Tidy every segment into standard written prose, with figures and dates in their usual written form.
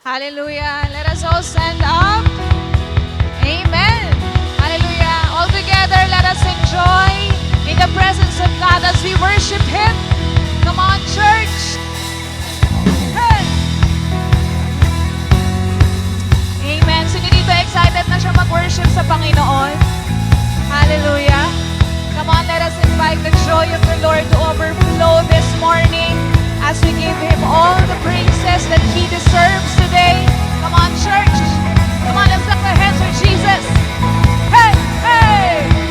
Hallelujah. Let us all stand up. Amen. Hallelujah. All together, let us enjoy in the presence of God as we worship Him. Come on, church. Hey. Amen. Sino dito excited na siya mag-worship sa Panginoon? Hallelujah. Come on, let us invite the joy of the Lord to overflow this morning as we give Him all the praises that He deserves today. Come on, church. Come on, let's clap our hands for Jesus. Hey, hey.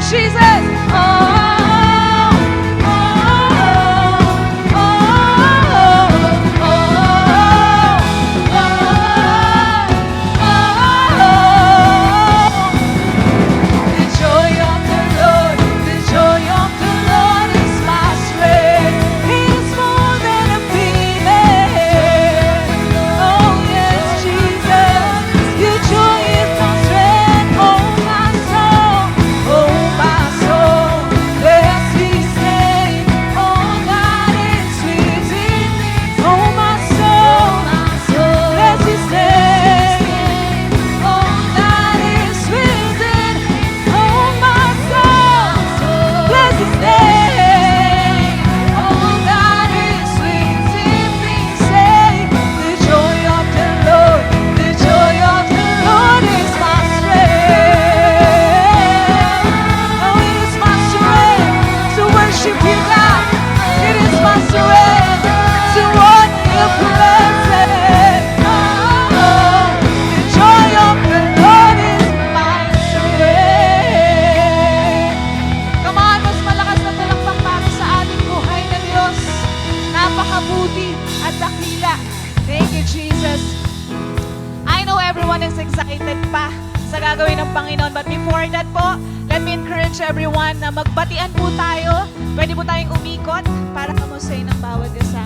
Jesus. Oh, oh, oh, Panginoon. But before that po, let me encourage everyone na magbatian po tayo. Pwede po tayong umikot para kamustahin ng bawat isa.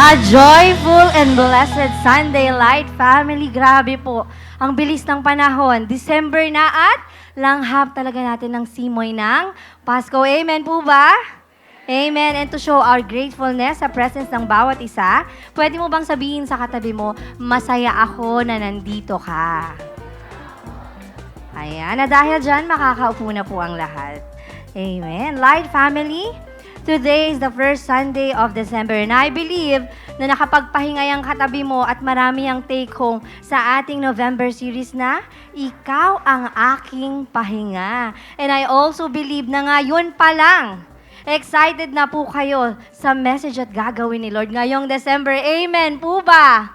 A joyful and blessed Sunday Light family. Grabe po. Ang bilis ng panahon. December na at langhap talaga natin ng simoy ng Pasko. Amen po ba? Amen. And to show our gratefulness sa presence ng bawat isa, pwede mo bang sabihin sa katabi mo, masaya ako na nandito ka. Ayan. At dahil dyan, makakaupo na po ang lahat. Amen. Light family, today is the first Sunday of December and I believe na nakapagpahinga yung katabi mo at marami ang take home sa ating November series na Ikaw ang Aking Pahinga. And I also believe na ngayon pa lang, excited na po kayo sa message at gagawin ni Lord ngayong December. Amen po ba?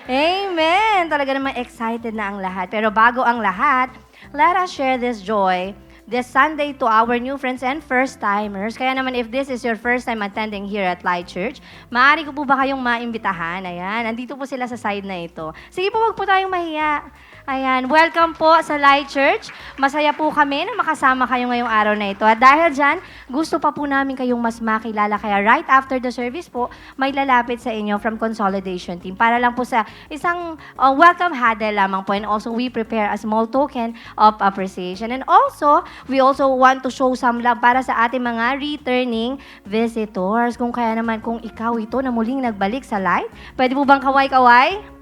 Amen! Talaga naman excited na ang lahat. Pero bago ang lahat, let us share this joy this Sunday to our new friends and first-timers. Kaya naman, if this is your first time attending here at Light Church, maaari ko po ba kayong maimbitahan? Ayan, nandito po sila sa side na ito. Sige po, wag po tayong mahiya. Ayan, welcome po sa Light Church. Masaya po kami na makasama kayo ngayong araw na ito. At dahil dyan, gusto pa po namin kayong mas makilala. Kaya right after the service po, may lalapit sa inyo from Consolidation Team para lang po sa isang welcome huddle lamang po. And also, we prepare a small token of appreciation. And also, we also want to show some love para sa ating mga returning visitors. Kung kaya naman, kung ikaw ito na muling nagbalik sa Light, pwede po bang kaway-kaway?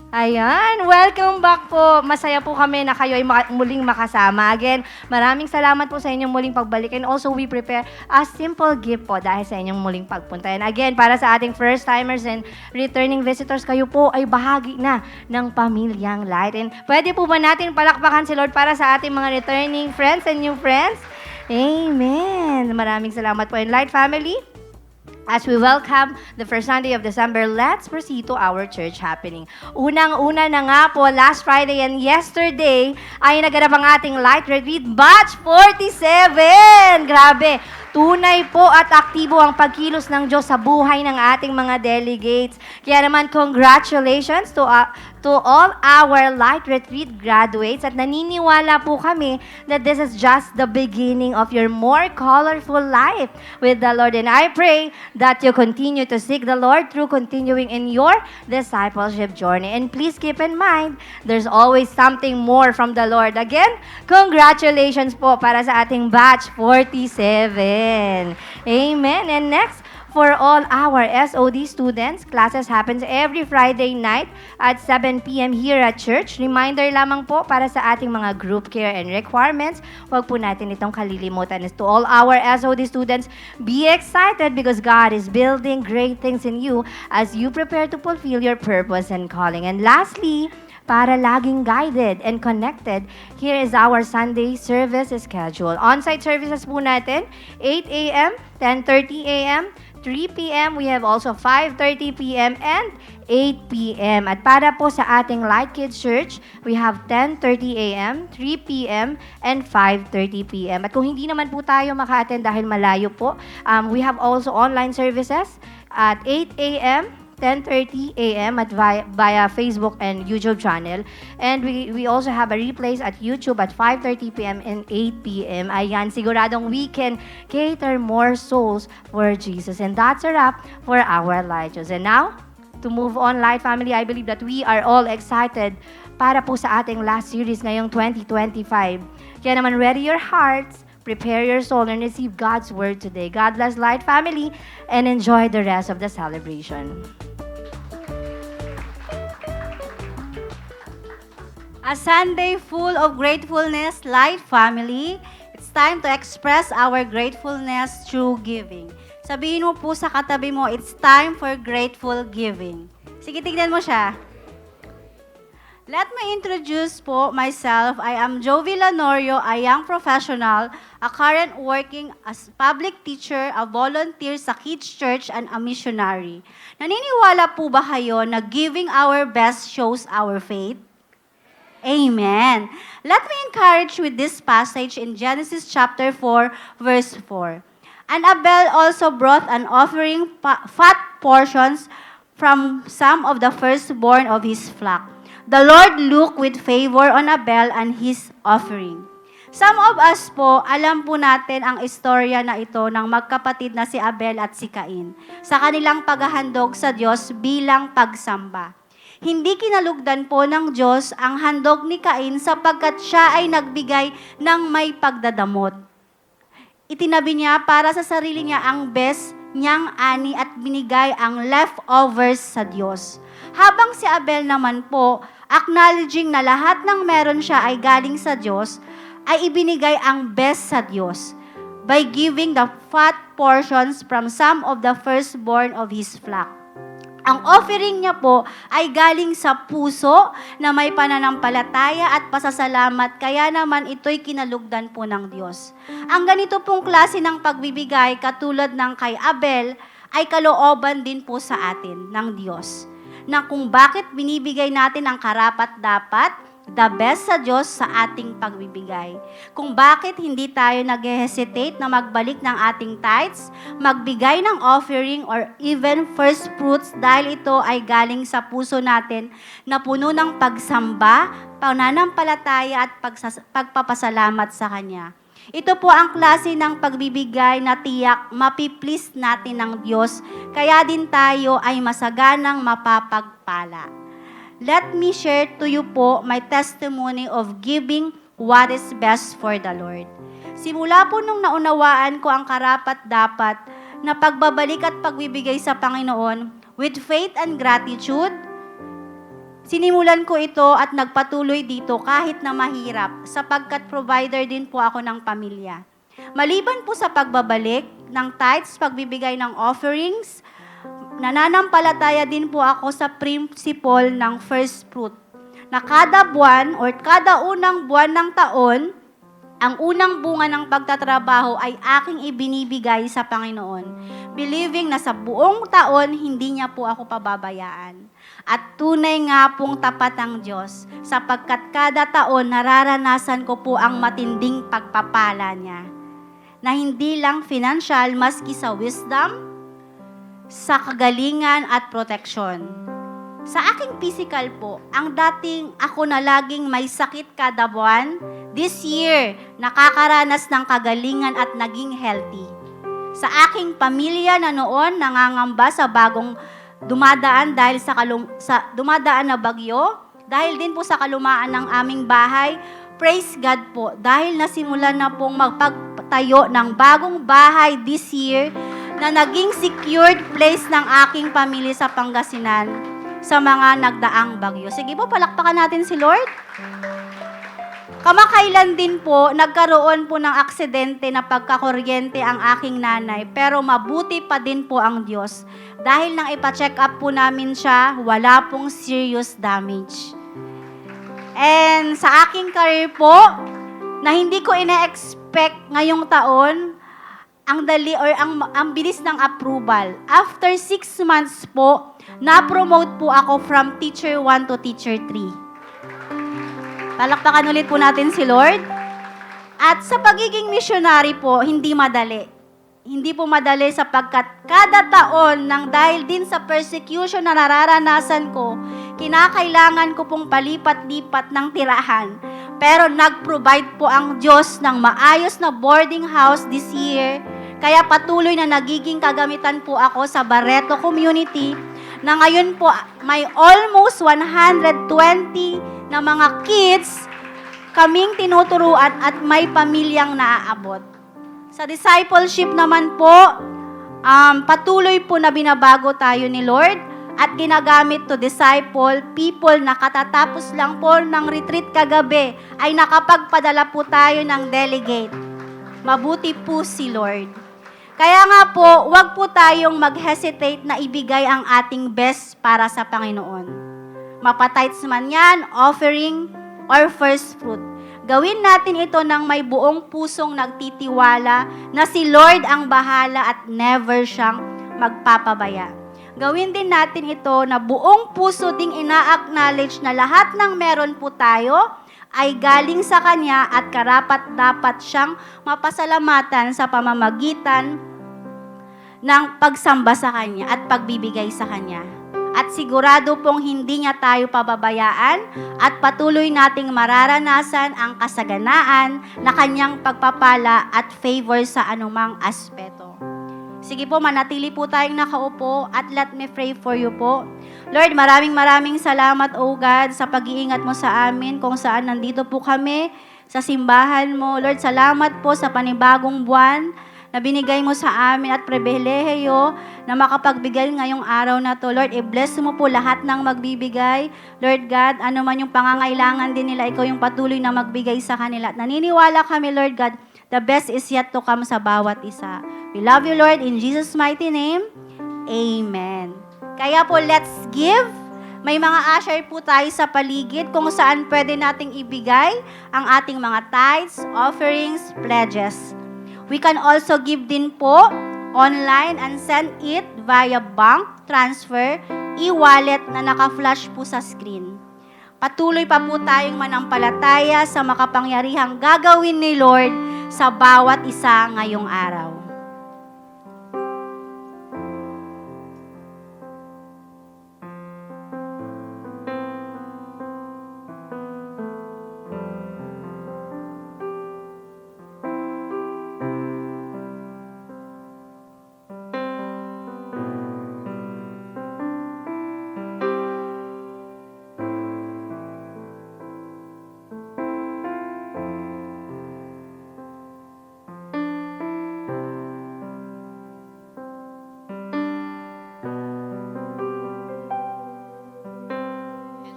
Ayan, welcome back po. Masaya po kami na kayo ay muling makasama. Again, maraming salamat po sa inyong muling pagbalik. And also, we prepare a simple gift po dahil sa inyong muling pagpunta. And again, para sa ating first-timers and returning visitors, kayo po ay bahagi na ng Pamilyang Light. And pwede po ba natin palakpakan si Lord para sa ating mga returning friends and new friends? Amen. Maraming salamat po in Light Family. As we welcome the first Sunday of December, let's proceed to our church happening. Unang-una na nga po, last Friday and yesterday, ay naganap ang ating Light Retreat Batch 47! Grabe! Tunay po at aktibo ang pagkilos ng Diyos sa buhay ng ating mga delegates. Kaya naman, congratulations to all our Light Retreat graduates at naniniwala po kami that this is just the beginning of your more colorful life with the Lord. And I pray that you continue to seek the Lord through continuing in your discipleship journey. And please keep in mind, there's always something more from the Lord. Again, congratulations po para sa ating Batch 47. Amen. And next, for all our SOD students, classes happens every Friday night at 7 p.m. here at church. Reminder lamang po para sa ating mga group care and requirements. Huwag po natin itong kalilimutan. To all our SOD students, be excited because God is building great things in you as you prepare to fulfill your purpose and calling. And lastly, para laging guided and connected, here is our Sunday service schedule. On-site services po natin, 8 a.m., 10:30 a.m., 3 p.m. We have also 5:30 p.m. and 8 p.m. At para po sa ating Light Kids Church, we have 10:30 a.m., 3 p.m., and 5:30 p.m. At kung hindi naman po tayo maka-attend dahil malayo po, we have also online services at 8 a.m., 10:30 a.m. at via Facebook and YouTube channel. And we also have a replays at YouTube at 5:30 p.m. and 8 p.m. Ayan, siguradong we can cater more souls for Jesus. And that's a wrap for our Light Shows. And now, to move on, Light Family, I believe that we are all excited para po sa ating last series ngayong 2025. Kaya naman, ready your hearts, prepare your soul, and receive God's word today. God bless Light Family, and enjoy the rest of the celebration. A Sunday full of gratefulness, Light Family. It's time to express our gratefulness through giving. Sabihin mo po sa katabi mo, it's time for grateful giving. Sige, tignan mo siya. Let me introduce po myself. I am Jovi Lanorio, a young professional, a current working as public teacher, a volunteer sa Kids Church, and a missionary. Naniniwala po ba kayo na giving our best shows our faith? Amen. Let me encourage with this passage in Genesis chapter 4, verse 4. And Abel also brought an offering fat portions from some of the firstborn of his flock. The Lord looked with favor on Abel and his offering. Some of us po, alam po natin ang istorya na ito ng magkapatid na si Abel at si Cain sa kanilang paghahandog sa Diyos bilang pagsamba. Hindi kinalugdan po ng Diyos ang handog ni Cain sapagkat siya ay nagbigay ng may pagdadamot. Itinabi niya para sa sarili niya ang best niyang ani at binigay ang leftovers sa Diyos. Habang si Abel naman po, acknowledging na lahat ng meron siya ay galing sa Diyos, ay ibinigay ang best sa Diyos by giving the fat portions from some of the firstborn of his flock. Ang offering niya po ay galing sa puso na may pananampalataya at pasasalamat, kaya naman ito'y kinalugdan po ng Diyos. Ang ganito pong klase ng pagbibigay, katulad ng kay Abel, ay kalooban din po sa atin ng Diyos. Na kung bakit binibigay natin ang karapat-dapat, the best sa Diyos sa ating pagbibigay. Kung bakit hindi tayo nag-hesitate na magbalik ng ating tithes, magbigay ng offering or even first fruits dahil ito ay galing sa puso natin na puno ng pagsamba, pananampalataya at pagpapasalamat sa Kanya. Ito po ang klase ng pagbibigay na tiyak mapiplease natin ng Diyos, kaya din tayo ay masaganang mapapagpala. Let me share to you po my testimony of giving what is best for the Lord. Simula po nung naunawaan ko ang karapat-dapat na pagbabalik at pagbibigay sa Panginoon with faith and gratitude, sinimulan ko ito at nagpatuloy dito kahit na mahirap sapagkat provider din po ako ng pamilya. Maliban po sa pagbabalik ng tithes, pagbibigay ng offerings, nananampalataya din po ako sa principle ng first fruit. Na kada buwan or kada unang buwan ng taon, ang unang bunga ng pagtatrabaho ay aking ibinibigay sa Panginoon. Believing na sa buong taon, hindi niya po ako pababayaan. At tunay nga pong tapat ang Diyos, sapagkat kada taon nararanasan ko po ang matinding pagpapala niya. Na hindi lang financial, maski sa wisdom, sa kagalingan at proteksyon. Sa aking physical po, ang dating ako na laging may sakit kada buwan, this year, nakakaranas ng kagalingan at naging healthy. Sa aking pamilya na noon, nangangamba sa bagong dumadaan dahil sa dumadaan na bagyo, dahil din po sa kalumaan ng aming bahay, praise God po, dahil nasimulan na pong magpagtayo ng bagong bahay this year, na naging secured place ng aking pamilya sa Pangasinan sa mga nagdaang bagyo. Sige po, palakpakan natin si Lord. Kamakailan din po, nagkaroon po ng aksidente na pagkakuryente ang aking nanay, pero mabuti pa din po ang Diyos. Dahil nang ipa-check up po namin siya, wala pong serious damage. And sa aking career po, na hindi ko ina-expect ngayong taon, ang bilis ng approval. After 6 months po, na-promote po ako from teacher 1 to teacher 3. Palakpakan ulit po natin si Lord. At sa pagiging missionary po, hindi madali. Hindi po madali sapagkat kada taon nang dahil din sa persecution na nararanasan ko, kinakailangan ko pong palipat-lipat ng tirahan. Pero nag-provide po ang Diyos ng maayos na boarding house this year. Kaya patuloy na nagiging kagamitan po ako sa Barreto community na ngayon po may almost 120 na mga kids kaming tinuturuan at may pamilyang naaabot. Sa discipleship naman po, patuloy po na binabago tayo ni Lord at ginagamit to disciple people na katatapos lang po ng retreat kagabi ay nakapagpadala po tayo ng delegate. Mabuti po si Lord. Kaya nga po, wag po tayong mag-hesitate na ibigay ang ating best para sa Panginoon. Mapatites man yan, offering, or first fruit. Gawin natin ito ng may buong pusong nagtitiwala na si Lord ang bahala at never siyang magpapabaya. Gawin din natin ito na buong puso ding ina-acknowledge na lahat ng meron po tayo ay galing sa Kanya at karapat-dapat siyang mapasalamatan sa pamamagitan ng pagsamba sa Kanya at pagbibigay sa Kanya. At sigurado pong hindi niya tayo pababayaan at patuloy nating mararanasan ang kasaganaan na Kanyang pagpapala at favor sa anumang aspeto. Sige po, manatili po tayong nakaupo at let me pray for you po. Lord, maraming salamat, O God, sa pag-iingat mo sa amin kung saan nandito po kami sa simbahan mo. Lord, salamat po sa panibagong buwan na binigay mo sa amin at pribilehiyo na makapagbigay ngayong araw na to. Lord, i-bless mo po lahat ng magbibigay. Lord God, ano man yung pangangailangan din nila, ikaw yung patuloy na magbigay sa kanila. At naniniwala kami, Lord God, the best is yet to come sa bawat isa. We love you, Lord, in Jesus' mighty name. Amen. Kaya po, let's give. May mga usher po tayo sa paligid kung saan pwede nating ibigay ang ating mga tithes, offerings, pledges. We can also give din po online and send it via bank transfer, e-wallet na naka-flash po sa screen. Patuloy pa po tayong manampalataya sa makapangyarihang gagawin ni Lord sa bawat isa ngayong araw.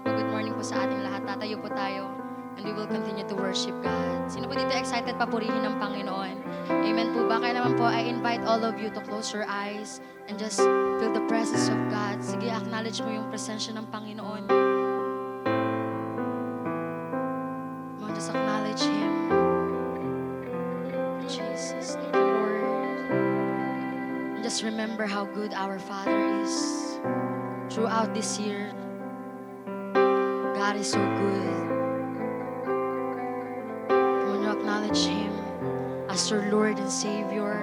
Good morning po sa ating lahat. Tatayo po tayo and we will continue to worship God. Sino po dito excited papurihin ng Panginoon? Amen po ba? Kaya naman po, I invite all of you to close your eyes and just feel the presence of God. Sige, acknowledge mo yung presensya ng Panginoon. Come on, just acknowledge Him. Jesus, thank you, Lord. And just remember how good our Father is throughout this year. God is so good. When you acknowledge Him as your Lord and Savior,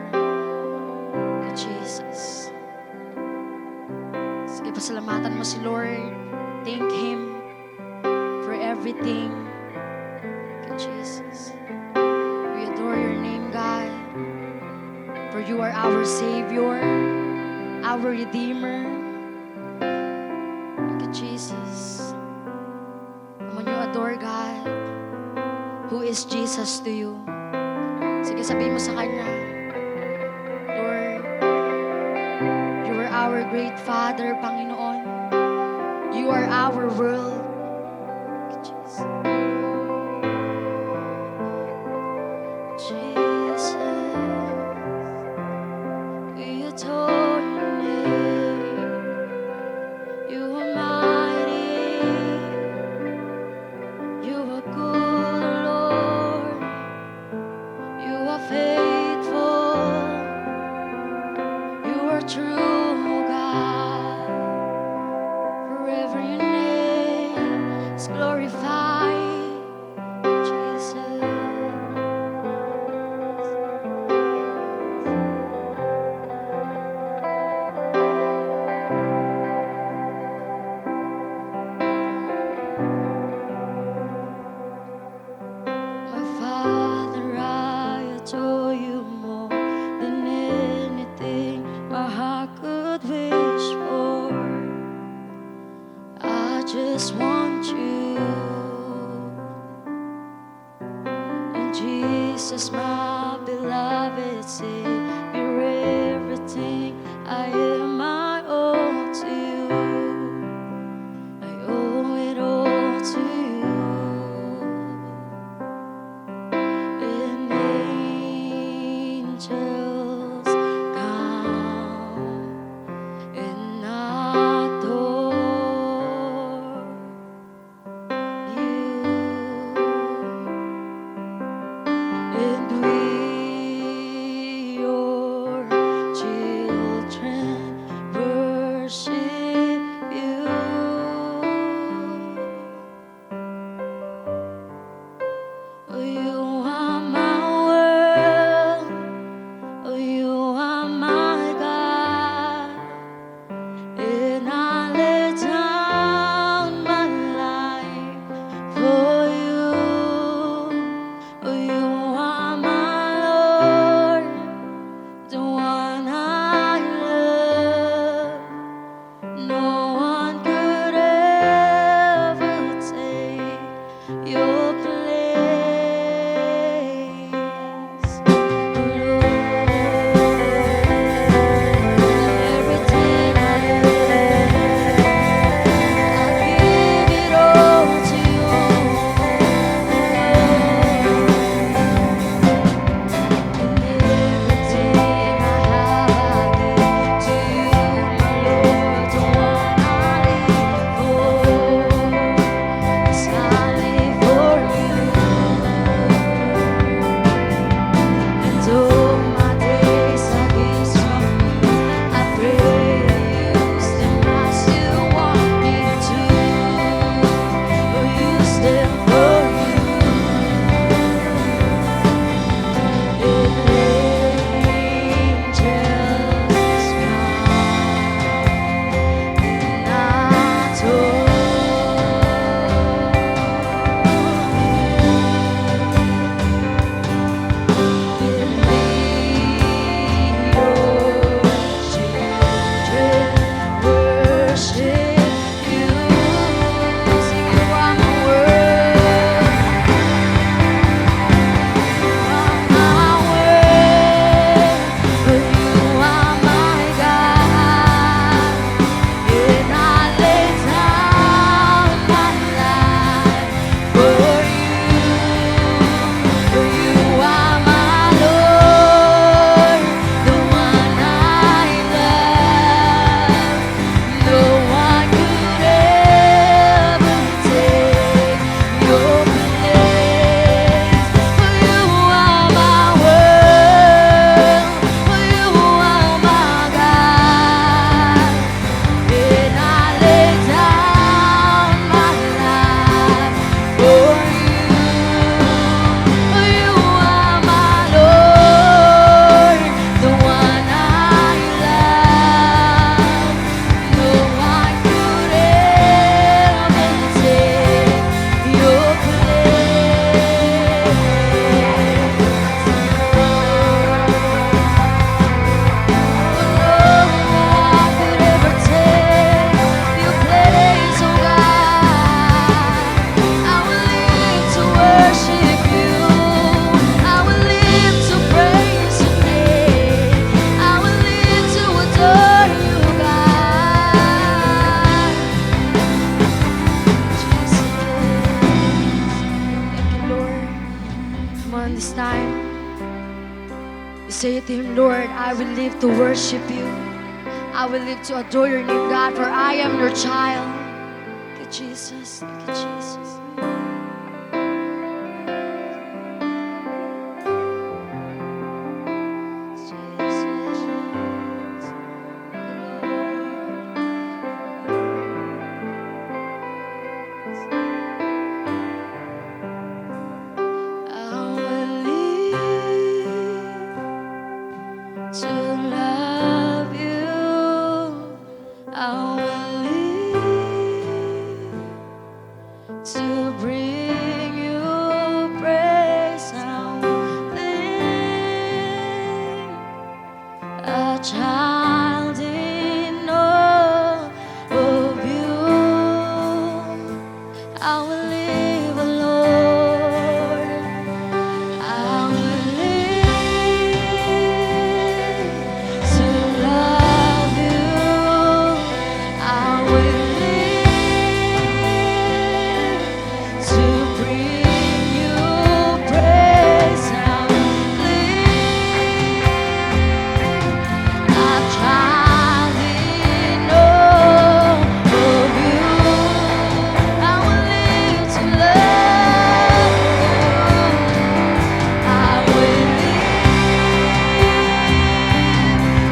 God Jesus. Sige, pasalamatan mo si Lord. Thank Him for everything. God Jesus. We adore your name, God. For you are our Savior, our Redeemer. God Jesus. When you adore God, who is Jesus to you? Sige, sabihin mo sa Kanya, Lord, you are our great Father, Panginoon. You are our world. Jesus. Jesus, we adore your name. You are mighty. You are good, Lord. You are faithful. You are true, God. Forever your name is glorified, Jesus. him, Lord, I will live to worship you. I will live to adore your name, God, for I am your child. Thank you, Jesus. Thank you, Jesus. I will live to love you. I will live to bring you praise. I will live a child in awe of you. I will live, Lord. I will live to love you. I will live to bring you praise. I will live a child in awe of you. I will live to love you. I will live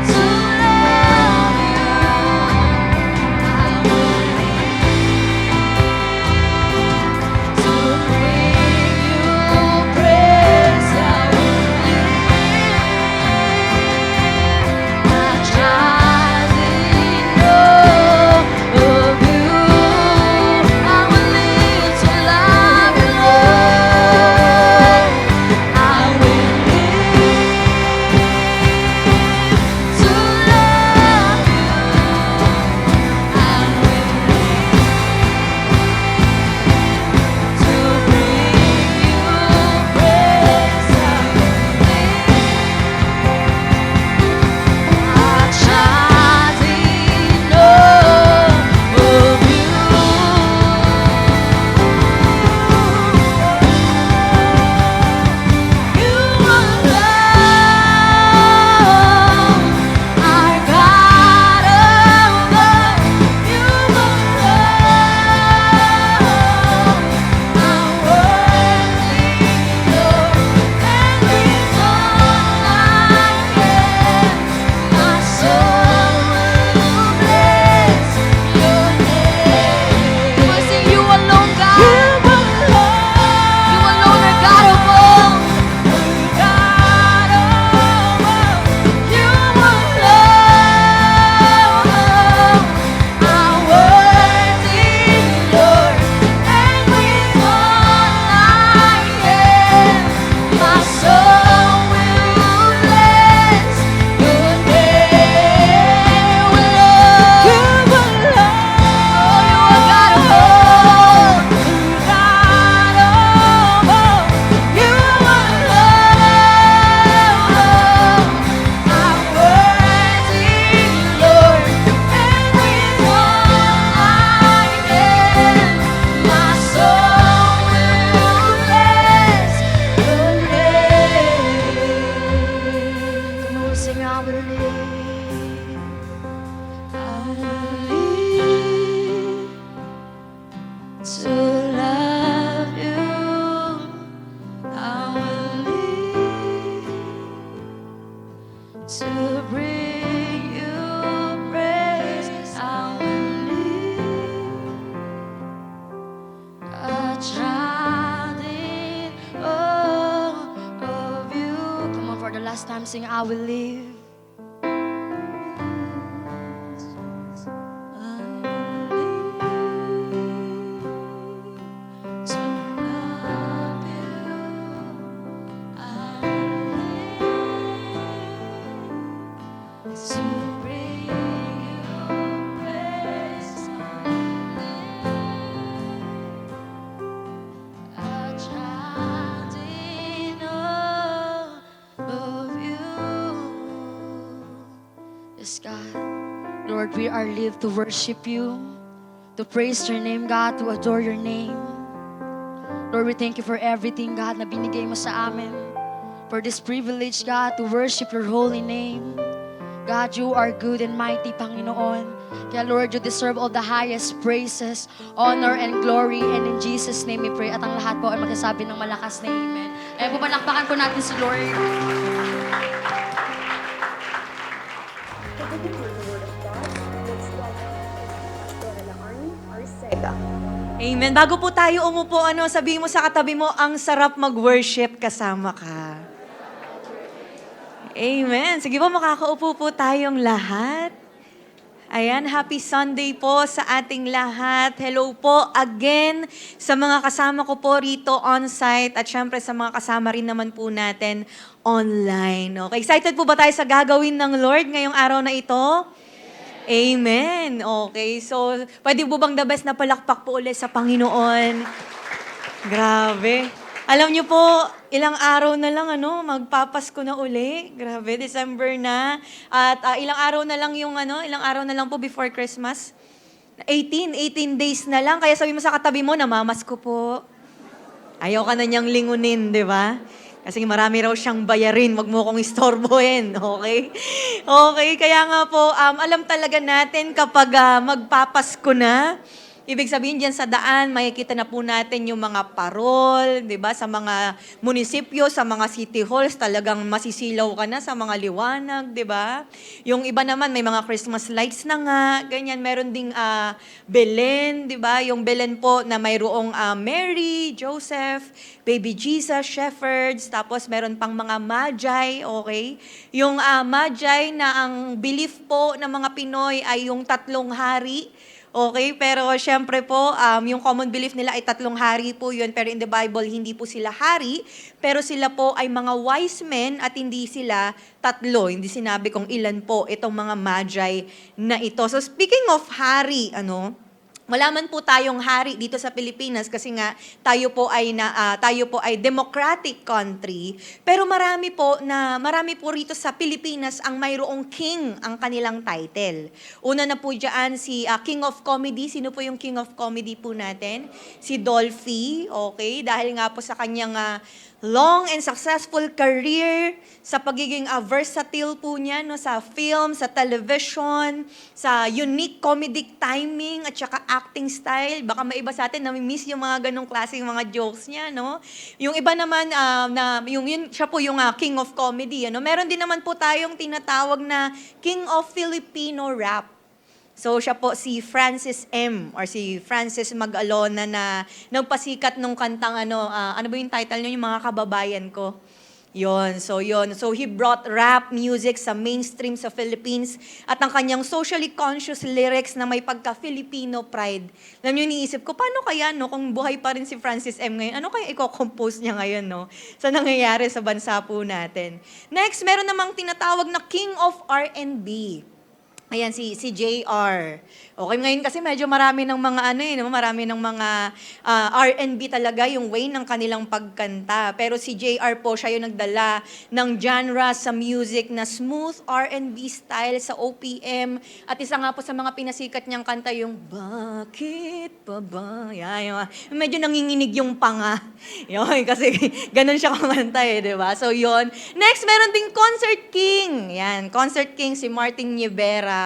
to love you. I will live to bring you praise. I will live a child in awe of you. I will live to love you, Lord. I will live to love you. I will live to bring you praise. I will live a child in awe of you. You alone are God above. You alone are worthy, Lord, and with all I am, my soul will bless your name. We sing you alone, God. You alone are God above. God above. You alone are worthy, Lord, and with all I am, my soul will bless your name. You alone, oh, you are God above. God above. You alone are worthy, Lord, and with all I am, my soul will bless your name. Come on, sing, I will live. I will live to love you. I will live to bring you praise. I will live a child in awe of you. Come on, for the last time, sing, I will live. I will live to love you. I will live to bring you praise. A child in awe of you. Yes, God. Lord, we are live to worship you, to praise your name, God, to adore your name. Lord, we thank you for everything, God, na binigay mo sa amin. for this privilege, God, to worship your holy name. God, you are good and mighty, Panginoon. Kaya Lord, you deserve all the highest praises, honor, and glory. And in Jesus' name we pray. At ang lahat po ay magsasabi ng malakas na amen. Kaya po palakpakan po natin si Lord. Amen. Bago po tayo umupo, sabihin mo sa katabi mo, ang sarap mag-worship kasama ka. Amen. Sige po, makakaupo po tayong lahat. Ayan, happy Sunday po sa ating lahat. Hello po again sa mga kasama ko po rito on-site at syempre sa mga kasama rin naman po natin online. Okay, excited po ba tayo sa gagawin ng Lord ngayong araw na ito? Amen. Okay, so pwede po bang the best na palakpak po ulit sa Panginoon? Grabe. Alam niyo po, ilang araw na lang, magpapasko na uli. Grabe, December na. At ilang araw na lang ilang araw na lang po before Christmas. 18 days na lang. Kaya sabi mo sa katabi mo, namamasko po. Ayaw ka na niyang lingunin, di ba? Kasi marami raw siyang bayarin, wag mo kong istorbohin, okay? Okay, kaya nga po, alam talaga natin kapag magpapasko na, ibig sabihin dyan sa daan, makikita na po natin yung mga parol, di ba? Sa mga munisipyo, sa mga city halls, talagang masisilaw ka na sa mga liwanag, di ba? Yung iba naman, may mga Christmas lights na nga, ganyan. Meron ding Belen, di ba? Yung Belen po na mayroong Mary, Joseph, Baby Jesus, shepherds, tapos meron pang mga magi, okay? Yung magi na ang belief po ng mga Pinoy ay yung 3 hari. Okay, pero syempre po, yung common belief nila ay 3 hari po yun, pero in the Bible, hindi po sila hari, pero sila po ay mga wise men at hindi sila 3. Hindi sinabi kung ilan po itong mga magi na ito. So speaking of hari, wala man po tayong hari dito sa Pilipinas kasi nga tayo po ay democratic country, pero marami po rito sa Pilipinas ang mayroong king ang kanilang title. Una na po diyan si King of Comedy. Sino po yung King of Comedy po natin? Si Dolphy, okay? Dahil nga po sa kanyang long and successful career, sa pagiging versatile po niya sa film, sa television, sa unique comedic timing at saka acting style. Baka may iba sa atin nami-miss yung mga ganong klaseng mga jokes niya, no? Yung iba naman siya po yung King of Comedy, Meron din naman po tayong tinatawag na King of Filipino Rap. So siya po si Francis M. or si Francis Mag-Alona na nagpasikat nung kantang ano ba yung title niyo, yung mga kababayan ko. Yon. So he brought rap music sa mainstream sa Philippines at ang kanyang socially conscious lyrics na may pagka-Filipino pride. Alam niyo, iniisip ko, paano kaya kung buhay pa rin si Francis M. ngayon, ano kaya i-compose niya ngayon sa nangyayari sa bansa po natin. Next, meron namang tinatawag na King of R&B. Ayan, si JR. Okay, ngayon kasi medyo marami ng mga marami ng mga R&B talaga yung way ng kanilang pagkanta. Pero si JR po, siya yung nagdala ng genre sa music na smooth R&B style sa OPM. At isa nga po sa mga pinasikat niyang kanta yung Bakit pa ba? Yan, medyo nanginginig yung panga. Yan, kasi ganun siya kumanta di ba? So yun. Next, meron ding Concert King. Yan, Concert King si Martin Nievera.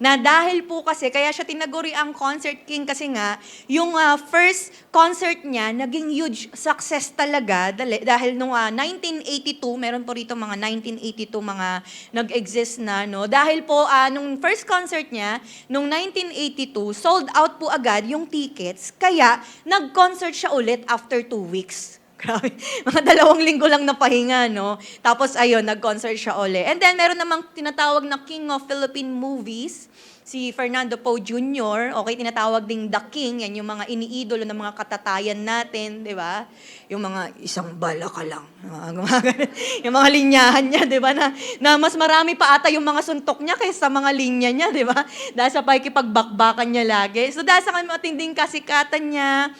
Na dahil po kasi, kaya siya tinaguri ang Concert King kasi nga, yung first concert niya, naging huge success talaga dahil nung 1982, meron po rito mga 1982 mga nag-exist na, Dahil po, nung first concert niya, nung 1982, sold out po agad yung tickets, kaya nag-concert siya ulit after 2 weeks. Grabe. Mga 2 linggo lang napahinga, Tapos, ayun, nag-concert siya uli. And then, meron namang tinatawag na King of Philippine Movies, si Fernando Poe Jr., okay, tinatawag ding The King, yan yung mga iniidolo ng mga katatayan natin, di ba? Yung mga isang bala ka lang, yung mga linyahan niya, di ba? Na mas marami pa ata yung mga suntok niya kaysa mga linya niya, di ba? Dahil sa pakikipagbakbakan niya lagi. So dahil sa matinding kasikatan niya,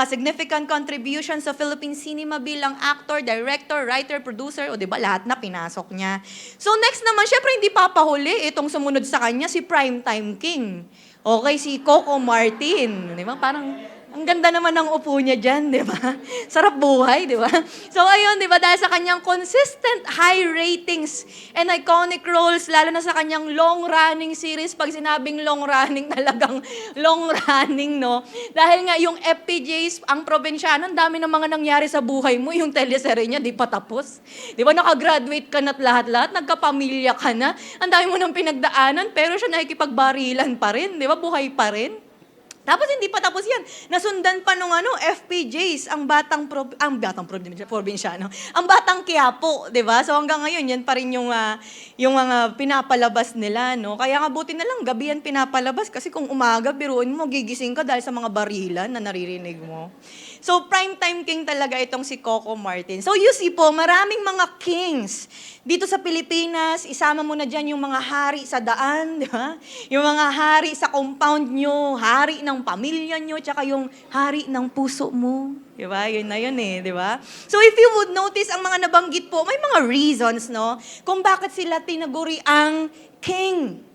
significant contribution sa Philippine cinema bilang actor, director, writer, producer, o di ba lahat na pinasok niya. So next naman, syempre hindi papahuli itong sumunod sa kanya, si Primetime King. Okay, si Coco Martin. Di ba? Parang Ang ganda naman ng upo niya dyan, di ba? Sarap buhay, di ba? So ayun, di ba, dahil sa kanyang consistent high ratings and iconic roles, lalo na sa kanyang long-running series, pag sinabing long-running, talagang long-running, no? Dahil nga yung FPJs, ang probinsyano, ang dami ng mga nangyari sa buhay mo, yung teleserye niya, di pa tapos. Di ba, nakagraduate ka na't lahat-lahat, nagkapamilya ka na, ang dami mo nang pinagdaanan, pero siya nakikipagbarilan pa rin, di ba, buhay pa rin. Tapos hindi pa tapos yan. Nasundan pa nung FPJs, ang batang probinsyano, ang batang Quiapo, 'di ba? So hanggang ngayon yan pa rin yung mga pinapalabas nila, no? Kaya nga buti na lang gabi yan pinapalabas kasi kung umaga biruin mo gigising ka dahil sa mga barilan na naririnig mo. So primetime king talaga itong si Coco Martin. So you see po, maraming mga kings dito sa Pilipinas. Isama mo na dyan yung mga hari sa daan, di ba? Yung mga hari sa compound nyo, hari ng pamilya nyo, tsaka yung hari ng puso mo. Di ba? Yun na yun di ba? So if you would notice, ang mga nabanggit po, may mga reasons, no? Kung bakit sila tinaguri ang king.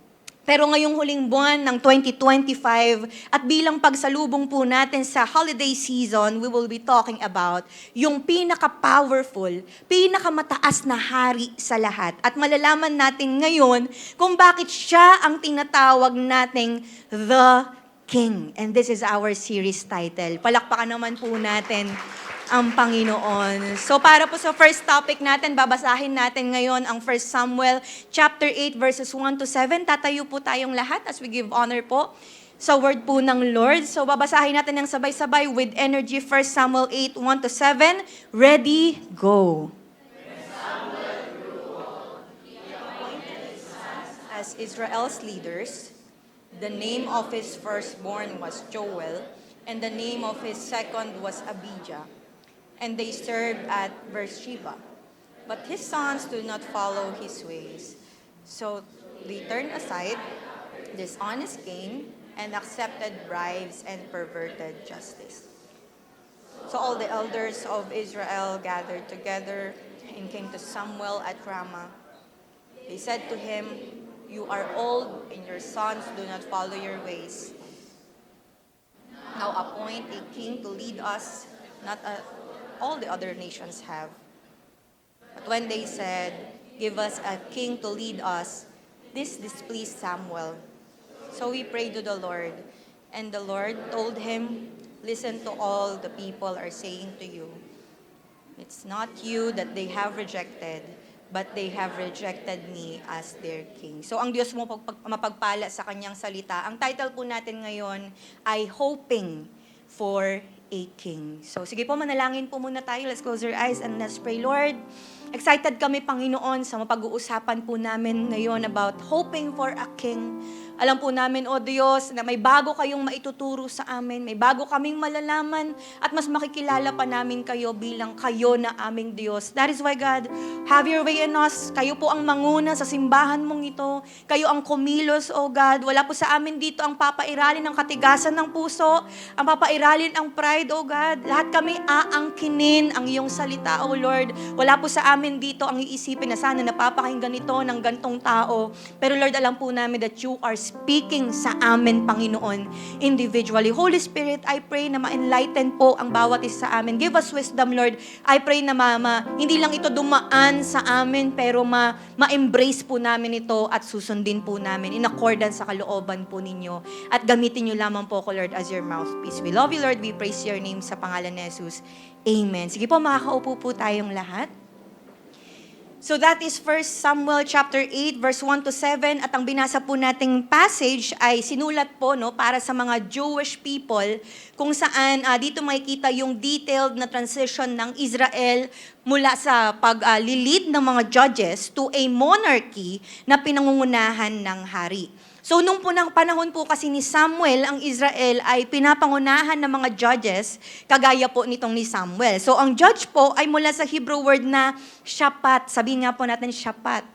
Pero ngayong huling buwan ng 2025 at bilang pagsalubong po natin sa holiday season, we will be talking about yung pinaka-powerful, pinaka-mataas na hari sa lahat. At malalaman natin ngayon kung bakit siya ang tinatawag nating The King. And this is our series title. Palakpakan naman po natin ang Panginoon. So para po sa first topic natin, babasahin natin ngayon ang 1 Samuel chapter 8 verses 1 to 7. Tatayo po tayong lahat as we give honor po sa word po ng Lord. So babasahin natin ng sabay-sabay with energy. 1 Samuel 8, 1 to 7. Ready, go. As Israel's leaders, the name of his firstborn was Joel, and the name of his second was Abijah. And they served at Beersheba. But his sons do not follow his ways. So they turned aside, dishonest gain, and accepted bribes and perverted justice. So all the elders of Israel gathered together and came to Samuel at Ramah. They said to him, "You are old, and your sons do not follow your ways. Now appoint a king to lead us, not all the other nations have." But when they said, "Give us a king to lead us," this displeased Samuel. So he prayed to the Lord, and the Lord told him, "Listen to all the people are saying to you. It's not you that they have rejected, but they have rejected me as their king." So ang Diyos mo mapagpala sa kanyang salita. Ang title po natin ngayon ay Hoping for a King. So sige po, manalangin po muna tayo. Let's close our eyes and let's pray. Lord, excited kami, Panginoon, sa mapag-uusapan po namin ngayon about hoping for a King. Alam po namin, O Diyos, na may bago kayong maituturo sa amin, may bago kaming malalaman, at mas makikilala pa namin kayo bilang kayo na aming Diyos. That is why, God, have your way in us. Kayo po ang manguna sa simbahan mong ito. Kayo ang kumilos, O God. Wala po sa amin dito ang papairalin ng katigasan ng puso, ang papairalin ang pride, O God. Lahat kami aangkinin ang iyong salita, O Lord. Wala po sa amin dito ang iisipin na sana napapakinggan ito ng gantong tao. Pero Lord, alam po namin that you are speaking sa amin, Panginoon, individually. Holy Spirit, I pray na ma-enlighten po ang bawat isa sa amin. Give us wisdom, Lord. I pray na hindi lang ito dumaan sa amin, pero ma-embrace po namin ito at susundin po namin in accordance sa kalooban po ninyo. At gamitin niyo lamang po ko, Lord, as your mouthpiece. We love you, Lord. We praise your name sa pangalan ni Jesus. Amen. Sige po, makakaupo po tayong lahat. So that is 1 Samuel chapter 8 verse 1 to 7, at ang binasa po nating passage ay sinulat po para sa mga Jewish people, kung saan dito makikita yung detailed na transition ng Israel mula sa paglilid ng mga judges to a monarchy na pinangungunahan ng hari. So nung panahon po kasi ni Samuel, ang Israel ay pinapangunahan ng mga judges, kagaya po nitong ni Samuel. So ang judge po ay mula sa Hebrew word na shapat. Sabihin nga po natin shapat.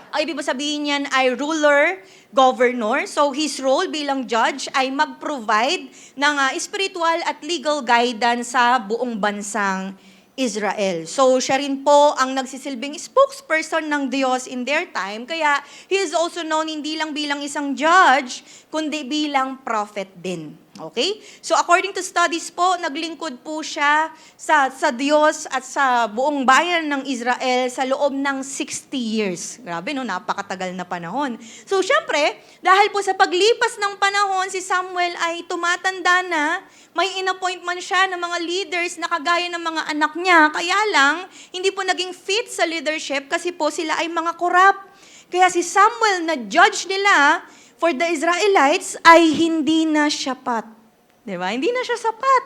Ang ibig sabihin niyan ay ruler, governor. So his role bilang judge ay mag-provide ng spiritual at legal guidance sa buong bansang Israel. So, siya rin po ang nagsisilbing spokesperson ng Diyos in their time. Kaya, he is also known hindi lang bilang isang judge, kundi bilang prophet din. Okay? So according to studies po, naglingkod po siya sa Diyos at sa buong bayan ng Israel sa loob ng 60 years. Grabe no, napakatagal na panahon. So syempre, dahil po sa paglipas ng panahon, si Samuel ay tumatanda na, may in-appoint man siya ng mga leaders na kagaya ng mga anak niya, kaya lang, hindi po naging fit sa leadership kasi po sila ay mga corrupt. Kaya si Samuel na judge nila for the Israelites ay hindi na sapat. Diba? Hindi na siya sapat.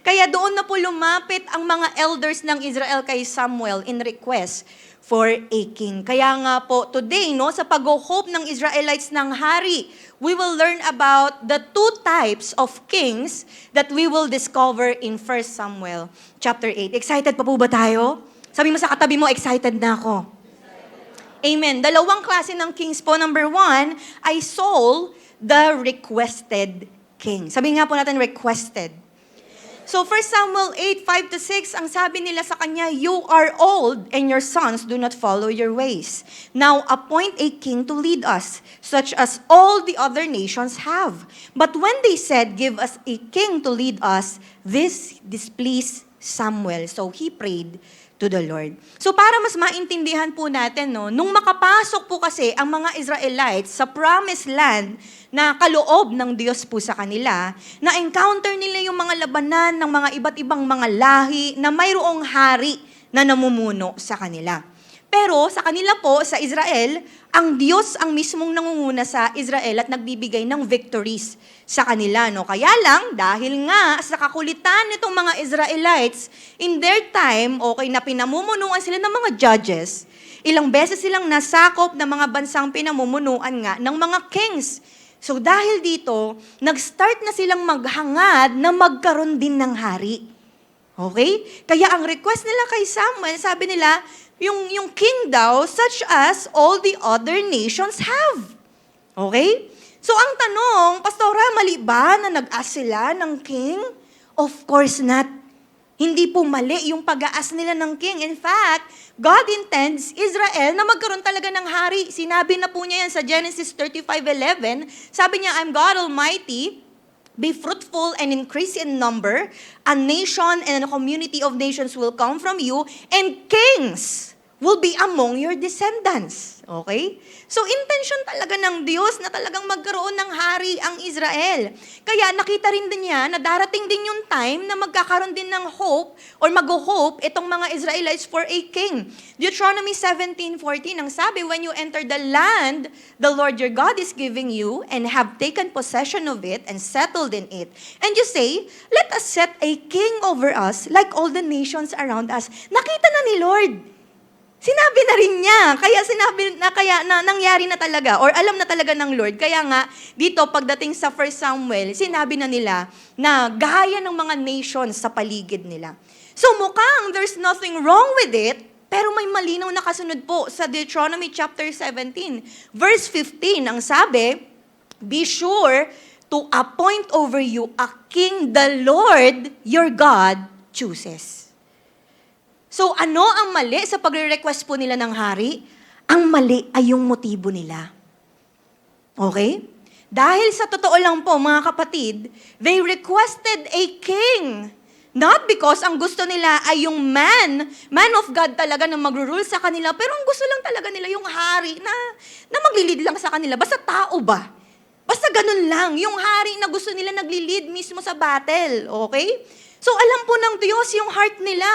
Kaya doon na po lumapit ang mga elders ng Israel kay Samuel in request for a king. Kaya nga po today, no, sa pag-hope ng Israelites ng hari, we will learn about the two types of kings that we will discover in 1 Samuel chapter 8. Excited pa po ba tayo? Sabi mo sa katabi mo, excited na ako. Amen. Dalawang klase ng kings po. Number 1 ay Saul, the requested king. Sabi nga po natin, requested. So 1 Samuel 8:5-6, ang sabi nila sa kanya, "You are old, and your sons do not follow your ways. Now appoint a king to lead us, such as all the other nations have." But when they said, "Give us a king to lead us," this displeased Samuel. So he prayed to the Lord. So para mas maintindihan po natin, no, nung makapasok po kasi ang mga Israelites sa promised land na kaloob ng Diyos po sa kanila, na-encounter nila yung mga labanan ng mga iba't ibang mga lahi na mayroong hari na namumuno sa kanila. Pero sa kanila po, sa Israel, ang Diyos ang mismong nangunguna sa Israel at nagbibigay ng victories sa kanila. No? Kaya lang, dahil nga sa kakulitan nitong mga Israelites, in their time, okay, na pinamumunuan sila ng mga judges, ilang beses silang nasakop ng mga bansang pinamumunuan nga ng mga kings. So dahil dito, nag-start na silang maghangad na magkaroon din ng hari. Okay? Kaya ang request nila kay Samuel, sabi nila, yung king daw, such as all the other nations have. Okay? So ang tanong, Pastora, mali ba na nag-ask sila ng king? Of course not. Hindi po mali yung pag-aas nila ng king. In fact, God intends Israel na magkaroon talaga ng hari. Sinabi na po niya yan sa Genesis 35:11. Sabi niya, "I'm God Almighty. Be fruitful and increase in number. A nation and a community of nations will come from you, and kings will be among your descendants." Okay? So, intention talaga ng Diyos na talagang magkaroon ng hari ang Israel. Kaya nakita rin din niya na darating din yung time na magkakaroon din ng hope or mag-hope itong mga Israelites for a king. Deuteronomy 17:14, ang sabi, "When you enter the land the Lord your God is giving you and have taken possession of it and settled in it, and you say, 'Let us set a king over us like all the nations around us.'" Nakita na ni Lord. Sinabi na rin niya. Kaya nangyari na talaga or alam na talaga ng Lord. Kaya nga dito pagdating sa 1 Samuel, sinabi na nila na gaya ng mga nations sa paligid nila. So mukhang there's nothing wrong with it, pero may malinaw na kasunod po sa Deuteronomy chapter 17. Verse 15, ang sabi, "Be sure to appoint over you a king the Lord your God chooses." So ano ang mali sa pagre-request po nila ng hari? Ang mali ay yung motibo nila. Okay? Dahil sa totoo lang po, mga kapatid, they requested a king. Not because ang gusto nila ay yung man of God talaga na magro-rule sa kanila, pero ang gusto lang talaga nila yung hari na maglilid lang sa kanila. Basta tao ba? Basta ganun lang. Yung hari na gusto nila naglilid mismo sa battle. Okay? So alam po ng Diyos yung heart nila.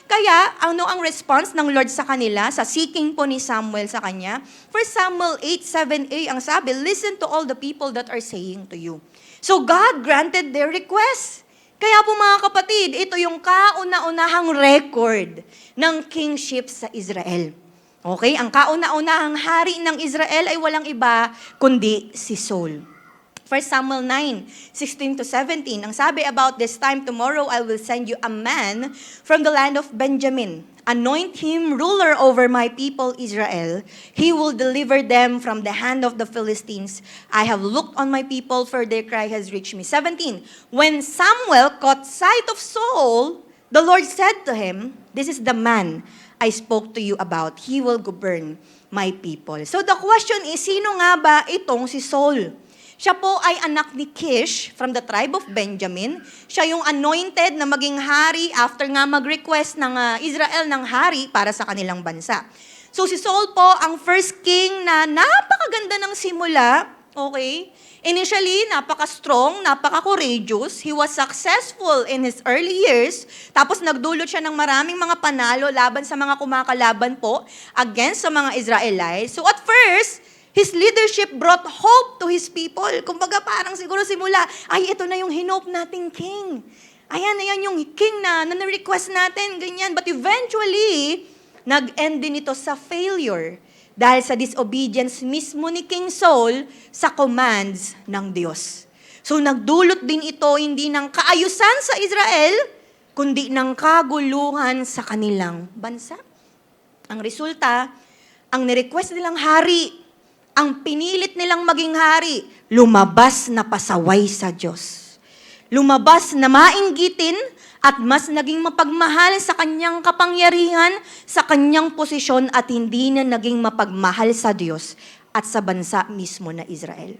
Kaya ano ang response ng Lord sa kanila, sa seeking po ni Samuel sa kanya? 1 Samuel 8:7a, ang sabi, "Listen to all the people that are saying to you." So God granted their request. Kaya po mga kapatid, ito yung kauna-unahang record ng kingship sa Israel. Okay? Ang kauna-unahang hari ng Israel ay walang iba kundi si Saul. 1 Samuel 9:16-17, ang sabi, "About this time tomorrow I will send you a man from the land of Benjamin. Anoint him ruler over my people Israel. He will deliver them from the hand of the Philistines. I have looked on my people, for their cry has reached me." 17, when Samuel caught sight of Saul, the Lord said to him, "This is the man I spoke to you about. He will govern my people." So the question is, sino nga ba itong si Saul? Siya po ay anak ni Kish from the tribe of Benjamin. Siya yung anointed na maging hari after nga mag-request ng Israel ng hari para sa kanilang bansa. So si Saul po ang first king na napakaganda ng simula, okay? Initially, napaka-strong, napaka-courageous. He was successful in his early years. Tapos nagdulot siya ng maraming mga panalo laban sa mga kumakalaban po against sa mga Israelites. So at first, his leadership brought hope to his people. Kumbaga parang siguro simula, ay ito na yung hinope nating king. Ayan yung king na request natin, ganyan. But eventually, nag-end din ito sa failure dahil sa disobedience mismo ni King Saul sa commands ng Diyos. So nagdulot din ito hindi ng kaayusan sa Israel, kundi ng kaguluhan sa kanilang bansa. Ang resulta, ang nirequest nilang hari, ang pinilit nilang maging hari, lumabas na pasaway sa Diyos. Lumabas na mainggitin at mas naging mapagmahal sa kanyang kapangyarihan, sa kanyang posisyon at hindi na naging mapagmahal sa Diyos at sa bansa mismo na Israel.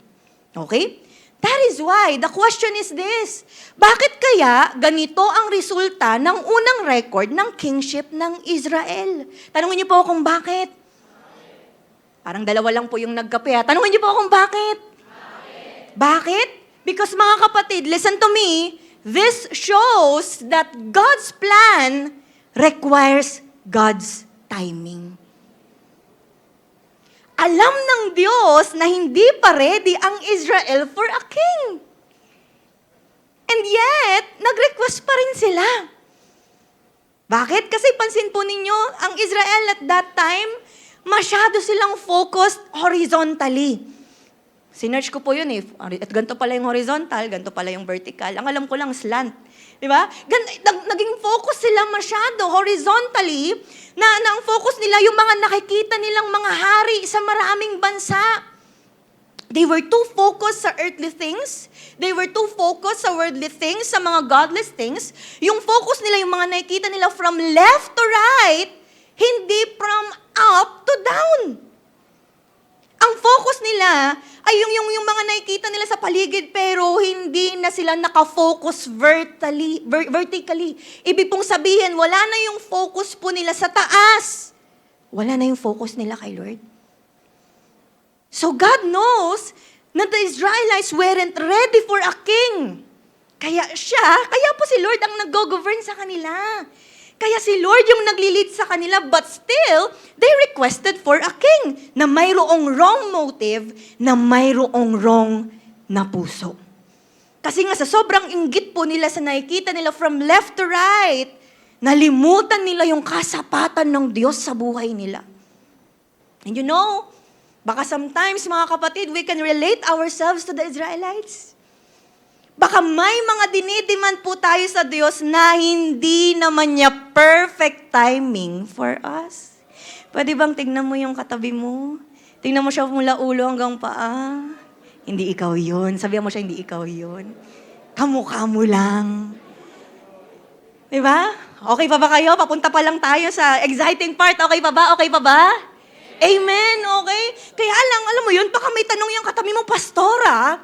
Okay? That is why the question is this. Bakit kaya ganito ang resulta ng unang record ng kingship ng Israel? Tanungin niyo po kung bakit. Parang dalawa lang po yung nagkape. Tanungin niyo po kung bakit. Bakit? Because mga kapatid, listen to me, this shows that God's plan requires God's timing. Alam ng Diyos na hindi pa ready ang Israel for a king. And yet, nag-request pa rin sila. Bakit? Kasi pansin po ninyo, ang Israel at that time, masyado silang focused horizontally. Sinerch ko po yun eh. At ganito pala yung horizontal, ganito pala yung vertical. Ang alam ko lang, slant. Di ba? Naging focus sila masyado horizontally na ang focus nila yung mga nakikita nilang mga hari sa maraming bansa. They were too focused sa earthly things. They were too focused sa worldly things, sa mga godless things. Yung focus nila, yung mga nakikita nila from left to right, hindi from up to down. Ang focus nila ay yung mga nakikita nila sa paligid pero hindi na sila nakafocus vertically. Ibig pong sabihin, wala na yung focus po nila sa taas. Wala na yung focus nila kay Lord. So God knows na the Israelites weren't ready for a king. Kaya po si Lord ang nag-govern sa kanila. Kaya si Lord yung naglilid sa kanila, but still, they requested for a king na mayroong wrong motive, na mayroong wrong na puso. Kasi nga sa sobrang inggit po nila sa nakikita nila from left to right, nalimutan nila yung kasapatan ng Diyos sa buhay nila. And you know, baka sometimes mga kapatid, we can relate ourselves to the Israelites. Baka may mga dinidiman po tayo sa Diyos na hindi naman niya perfect timing for us. Pwede bang tignan mo yung katabi mo? Tignan mo siya mula ulo hanggang paa. Hindi ikaw yun. Sabihan mo siya, hindi ikaw yun. Kamukha mo lang. Diba? Okay pa ba kayo? Papunta pa lang tayo sa exciting part. Okay pa ba? Okay pa ba? Amen, okay? Kaya lang, alam mo yun, baka may tanong yung katabi mo, pastora.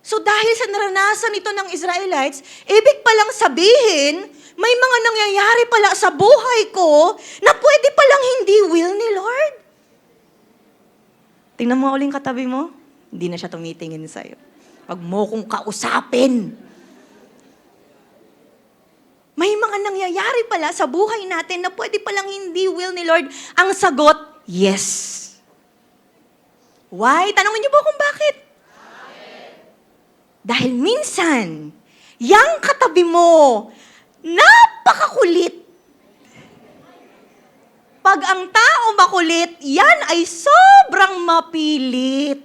So dahil sa naranasan ito ng Israelites, ibig palang sabihin, may mga nangyayari pala sa buhay ko na pwede palang hindi will ni Lord. Tingnan mo uling katabi mo, hindi na siya tumitingin sa'yo. Pag mo kong kausapin. May mga nangyayari pala sa buhay natin na pwede palang hindi will ni Lord. Ang sagot, yes. Why? Tanungin niyo po kung bakit. Dahil minsan, yang katabi mo, napakakulit. Pag ang tao makulit, yan ay sobrang mapilit.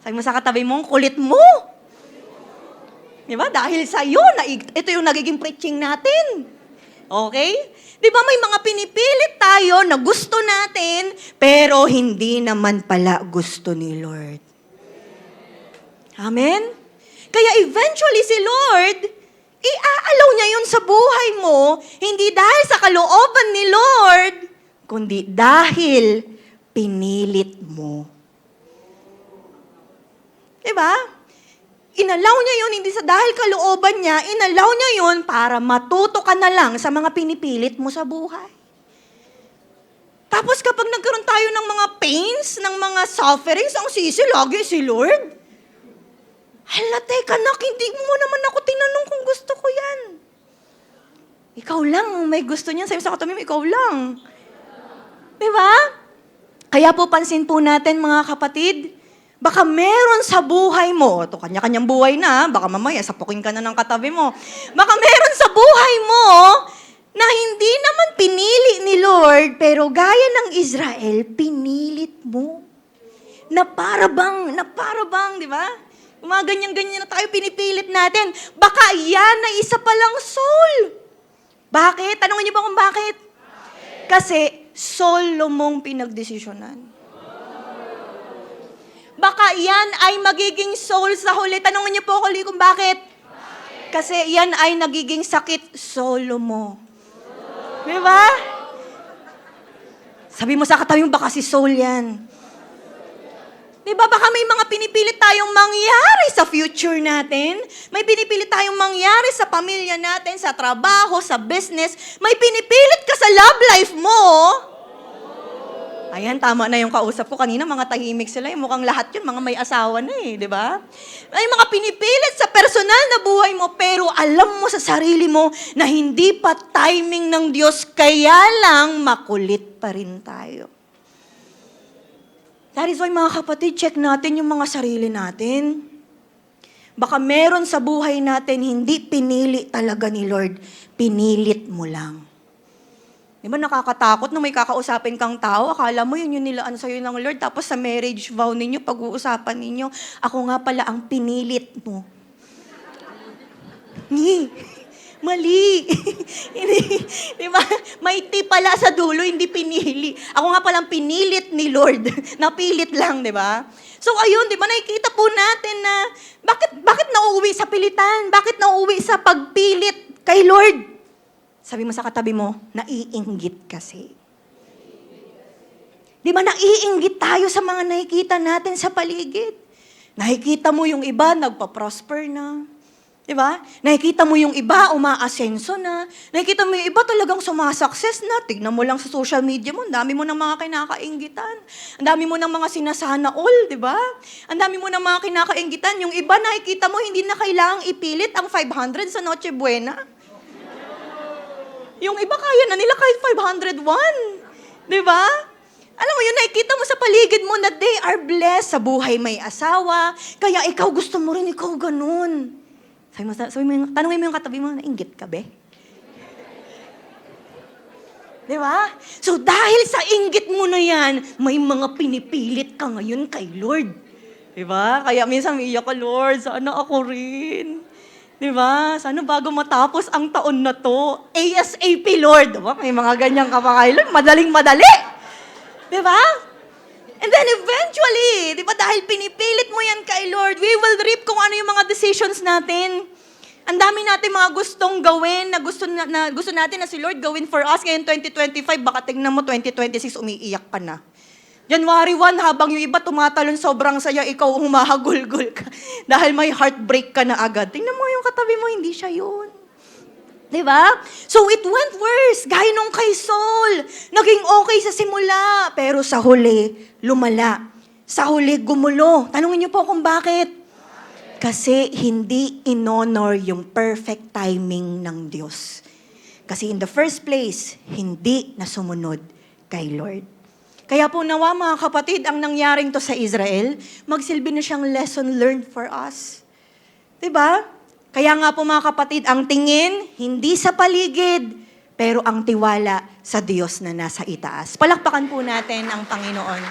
Sabi mo sa katabi mo, kulit mo. Diba? Dahil sa'yo, ito yung nagiging preaching natin. Okay? Diba may mga pinipilit tayo na gusto natin, pero hindi naman pala gusto ni Lord. Amen? Kaya eventually si Lord, iaalaw niya yun sa buhay mo, hindi dahil sa kalooban ni Lord, kundi dahil pinilit mo. Diba? Inalaw niya yun, hindi sa dahil kalooban niya, inalaw niya yun para matuto ka na lang sa mga pinipilit mo sa buhay. Tapos kapag nagkaroon tayo ng mga pains, ng mga sufferings, ang sisi lagi si Lord. Hala, teka nak, hindi mo naman ako tinanong kung gusto ko yan. Ikaw lang ang may gusto niyan. Sabi sa katabi mo, ikaw lang. Diba? Kaya po pansin po natin mga kapatid, baka meron sa buhay mo, ito kanya-kanyang buhay na, baka mamaya sapukin ka na ng katabi mo. Baka meron sa buhay mo na hindi naman pinili ni Lord, pero gaya ng Israel, pinilit mo. Na para bang, di ba? Mga ganyan-ganyan na tayo pinipilit natin. Baka yan na isa palang soul. Bakit? Tanungin niyo ba kung bakit? Kasi solo mong pinagdesisyonan. Baka yan ay magiging soul sa huli. Tanungin niyo po kung bakit? Kasi yan ay nagiging sakit solo mo. Di ba? Sabi mo sa katabi mo, baka si soul yan. Di ba, baka may mga pinipilit tayong mangyari sa future natin. May pinipilit tayong mangyari sa pamilya natin, sa trabaho, sa business. May pinipilit ka sa love life mo. Ayan, tama na yung kausap ko. Kanina, mga tahimik sila. Mukhang lahat yun, mga may asawa na di ba? May mga pinipilit sa personal na buhay mo, pero alam mo sa sarili mo na hindi pa timing ng Diyos, kaya lang makulit pa rin tayo. That is why mga kapatid, check natin yung mga sarili natin. Baka meron sa buhay natin, hindi pinili talaga ni Lord, pinilit mo lang. Di ba nakakatakot na may kakausapin kang tao, akala mo yun yung nilaan sa'yo ng Lord, tapos sa marriage vow ninyo, pag-uusapan ninyo, ako nga pala ang pinilit mo. Mali. Di ba? May T pala sa dulo, hindi pinili. Ako nga palang pinilit ni Lord. Napilit lang, di ba? So ayun, di ba, nakikita po natin na bakit nauuwi sa pilitan? Bakit nauuwi sa pagpilit kay Lord? Sabi mo sa katabi mo, naiinggit kasi. Di ba, naiinggit tayo sa mga nakikita natin sa paligid. Nakikita mo yung iba, nagpa-prosper na. Diba? Nakikita mo yung iba, umaasenso na. Nakikita mo yung iba talagang sumasukses na. Tignan mo lang sa social media mo, ang dami mo ng mga kinakainggitan. Ang dami mo ng mga sinasana all, diba? Ang dami mo ng mga kinakainggitan. Yung iba, nakikita mo, hindi na kailangang ipilit ang 500 sa Noche Buena. Yung iba, kaya na nila kahit 501. Diba? Alam mo yun, nakikita mo sa paligid mo na they are blessed sa buhay may asawa. Kaya ikaw gusto mo rin, ikaw ganun. Tanungin mo yung katabi mo, nainggit ka, be? Di ba? So dahil sa inggit mo na yan, may mga pinipilit ka ngayon kay Lord. Di ba? Kaya minsan iiyak ka, Lord, sana ako rin. Di ba? Sana bago matapos ang taon na to, ASAP, Lord. Diba? May mga ganyang kapakailan, madaling-madali. Di ba? And then eventually, di ba, dahil pinipilit mo yan kay Lord, we will reap kung ano yung mga decisions natin. Ang dami natin mga gustong gawin na gusto natin na si Lord gawin for us ngayon 2025, baka tingnan mo 2026, umiiyak pa na. January 1, habang yung iba tumatalon sobrang saya, ikaw humahagulgul ka dahil may heartbreak ka na agad. Tingnan mo yung katabi mo, hindi siya yun. Diba? So it went worse. Gaya nung kay Saul. Naging okay sa simula, pero sa huli, lumala. Sa huli, gumulo. Tanungin niyo po kung bakit. Kasi hindi in-honor yung perfect timing ng Diyos. Kasi in the first place, hindi na sumunod kay Lord. Kaya po nawa mga kapatid, ang nangyaring to sa Israel, magsilbi na siyang lesson learned for us. Diba? Kaya nga po mga kapatid, ang tingin, hindi sa paligid, pero ang tiwala sa Diyos na nasa itaas. Palakpakan po natin ang Panginoon.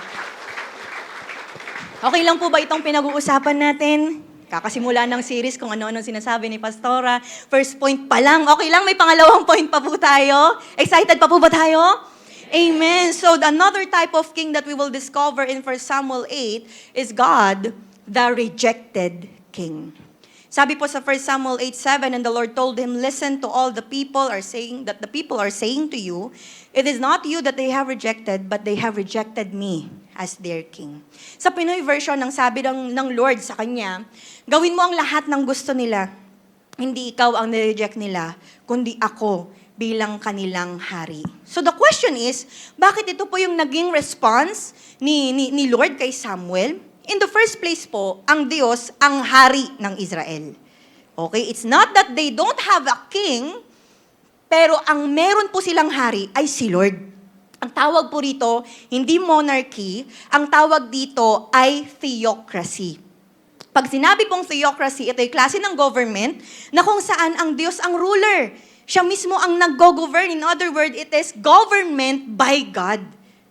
Okay lang po ba itong pinag-uusapan natin? Kakasimula ng series kung ano-ano sinasabi ni Pastora. First point pa lang. Okay lang, may pangalawang point pa po tayo. Excited pa po ba tayo? Amen. So another type of king that we will discover in 1 Samuel 8 is God, the rejected king. Sabi po sa 1 Samuel 8:7, and the Lord told him, listen to all the people are saying, that the people are saying to you, it is not you that they have rejected, but they have rejected me as their king. Sa Pinoy version, ng sabi ng Lord sa kanya, gawin mo ang lahat ng gusto nila. Hindi ikaw ang nireject nila, kundi ako bilang kanilang hari. So the question is, bakit ito po yung naging response ni Lord kay Samuel? In the first place po, ang Diyos ang hari ng Israel. Okay? It's not that they don't have a king, pero ang meron po silang hari ay si Lord. Ang tawag po rito, hindi monarchy, ang tawag dito ay theocracy. Pag sinabi pong theocracy, ito ay klase ng government na kung saan ang Diyos ang ruler. Siya mismo ang nag-govern. In other words, it is government by God.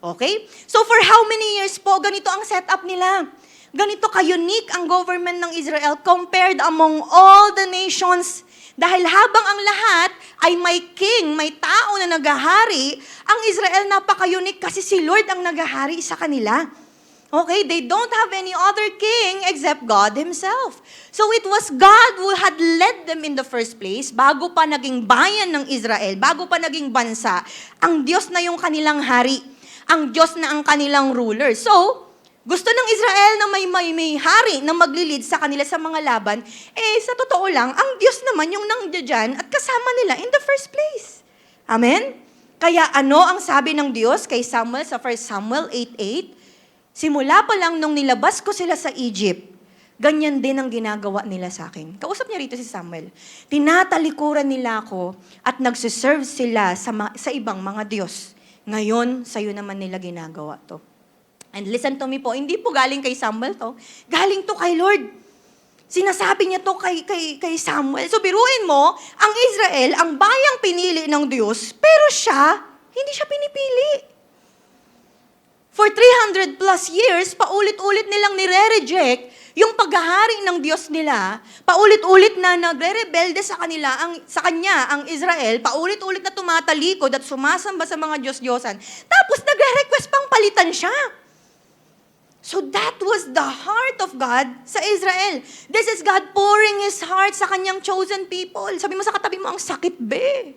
Okay? So for how many years po, ganito ang setup nila? Ganito ka-unique ang government ng Israel compared among all the nations. Dahil habang ang lahat ay may king, may tao na nagahari, ang Israel napaka-unique kasi si Lord ang nagahari sa kanila. Okay? They don't have any other king except God Himself. So it was God who had led them in the first place, bago pa naging bayan ng Israel, bago pa naging bansa, ang Diyos na yung kanilang hari. Ang Diyos na ang kanilang ruler. So, gusto ng Israel na may hari na maglilid sa kanila sa mga laban, sa totoo lang, ang Diyos naman yung nandiyan at kasama nila in the first place. Amen? Kaya ano ang sabi ng Diyos kay Samuel sa 1 Samuel 8:8? Simula pa lang nung nilabas ko sila sa Egypt, ganyan din ang ginagawa nila sa akin. Kausap niya rito si Samuel. Tinatalikuran nila ako at nagsiserve sila sa ibang mga Diyos. Ngayon, sa'yo naman nila ginagawa to. And listen to me po, hindi po galing kay Samuel to. Galing to kay Lord. Sinasabi niya to kay Samuel. So biruin mo, ang Israel, ang bayang pinili ng Diyos, pero siya, hindi siya pinipili. For 300 plus years, paulit-ulit nilang nire-reject yung paghahari ng Diyos nila, paulit-ulit na nagre-rebelde sa kanya, ang Israel, paulit-ulit na tumatalikod at sumasamba sa mga Diyos-Diyosan. Tapos nagre-request pang palitan siya. So that was the heart of God sa Israel. This is God pouring His heart sa kanyang chosen people. Sabi mo sa katabi mo, ang sakit be.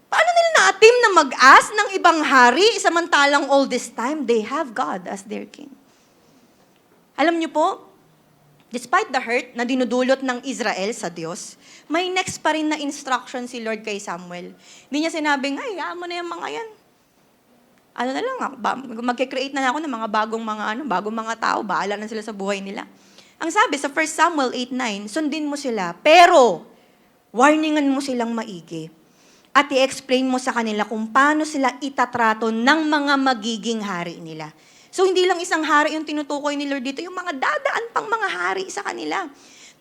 Paano nila naatim na mag-ask ng ibang hari samantalang all this time they have God as their king? Alam niyo po, despite the hurt na dinudulot ng Israel sa Diyos, may next pa rin na instruction si Lord kay Samuel. Hindi niya sinabing, ay, mo na yung mga yan. Ano na lang, mag-create na ako ng mga bagong mga tao, bahala na sila sa buhay nila. Ang sabi sa 1 Samuel 8:9, sundin mo sila, pero warningan mo silang maigi. At i-explain mo sa kanila kung paano sila itatrato ng mga magiging hari nila. So hindi lang isang hari yung tinutukoy ni Lord dito, yung mga dadaan pang mga hari sa kanila.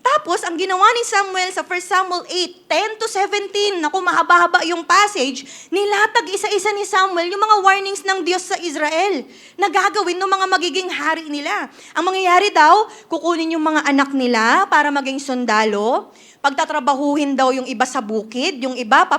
Tapos, ang ginawa ni Samuel sa 1 Samuel 8:10-17, naku, mahaba-haba yung passage, nilatag isa-isa ni Samuel yung mga warnings ng Diyos sa Israel na gagawin ng mga magiging hari nila. Ang mangyayari daw, kukunin yung mga anak nila para maging sundalo, pagtatrabahuhin daw yung iba sa bukid, yung iba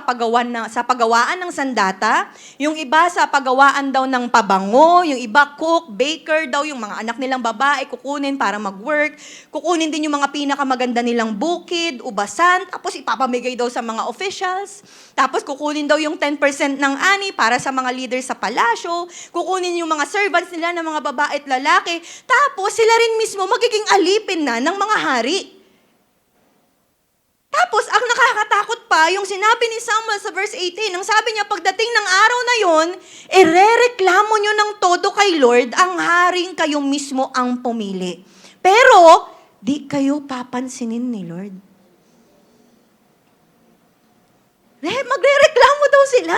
sa pagawaan ng sandata, yung iba sa pagawaan daw ng pabango, yung iba cook, baker daw, yung mga anak nilang babae kukunin para mag-work, kukunin din yung mga pinakamaganda nilang bukid, ubasan, tapos ipapamigay daw sa mga officials, tapos kukunin daw yung 10% ng ani para sa mga leaders sa palasyo, kukunin yung mga servants nila ng mga babae at lalaki, tapos sila rin mismo magiging alipin na ng mga hari. Tapos, ang nakakatakot pa, yung sinabi ni Samuel sa verse 18, ang sabi niya, pagdating ng araw na yon, irereklamo nyo ng todo kay Lord, ang haring kayo mismo ang pumili. Pero, di kayo papansinin ni Lord. Magrereklamo daw sila.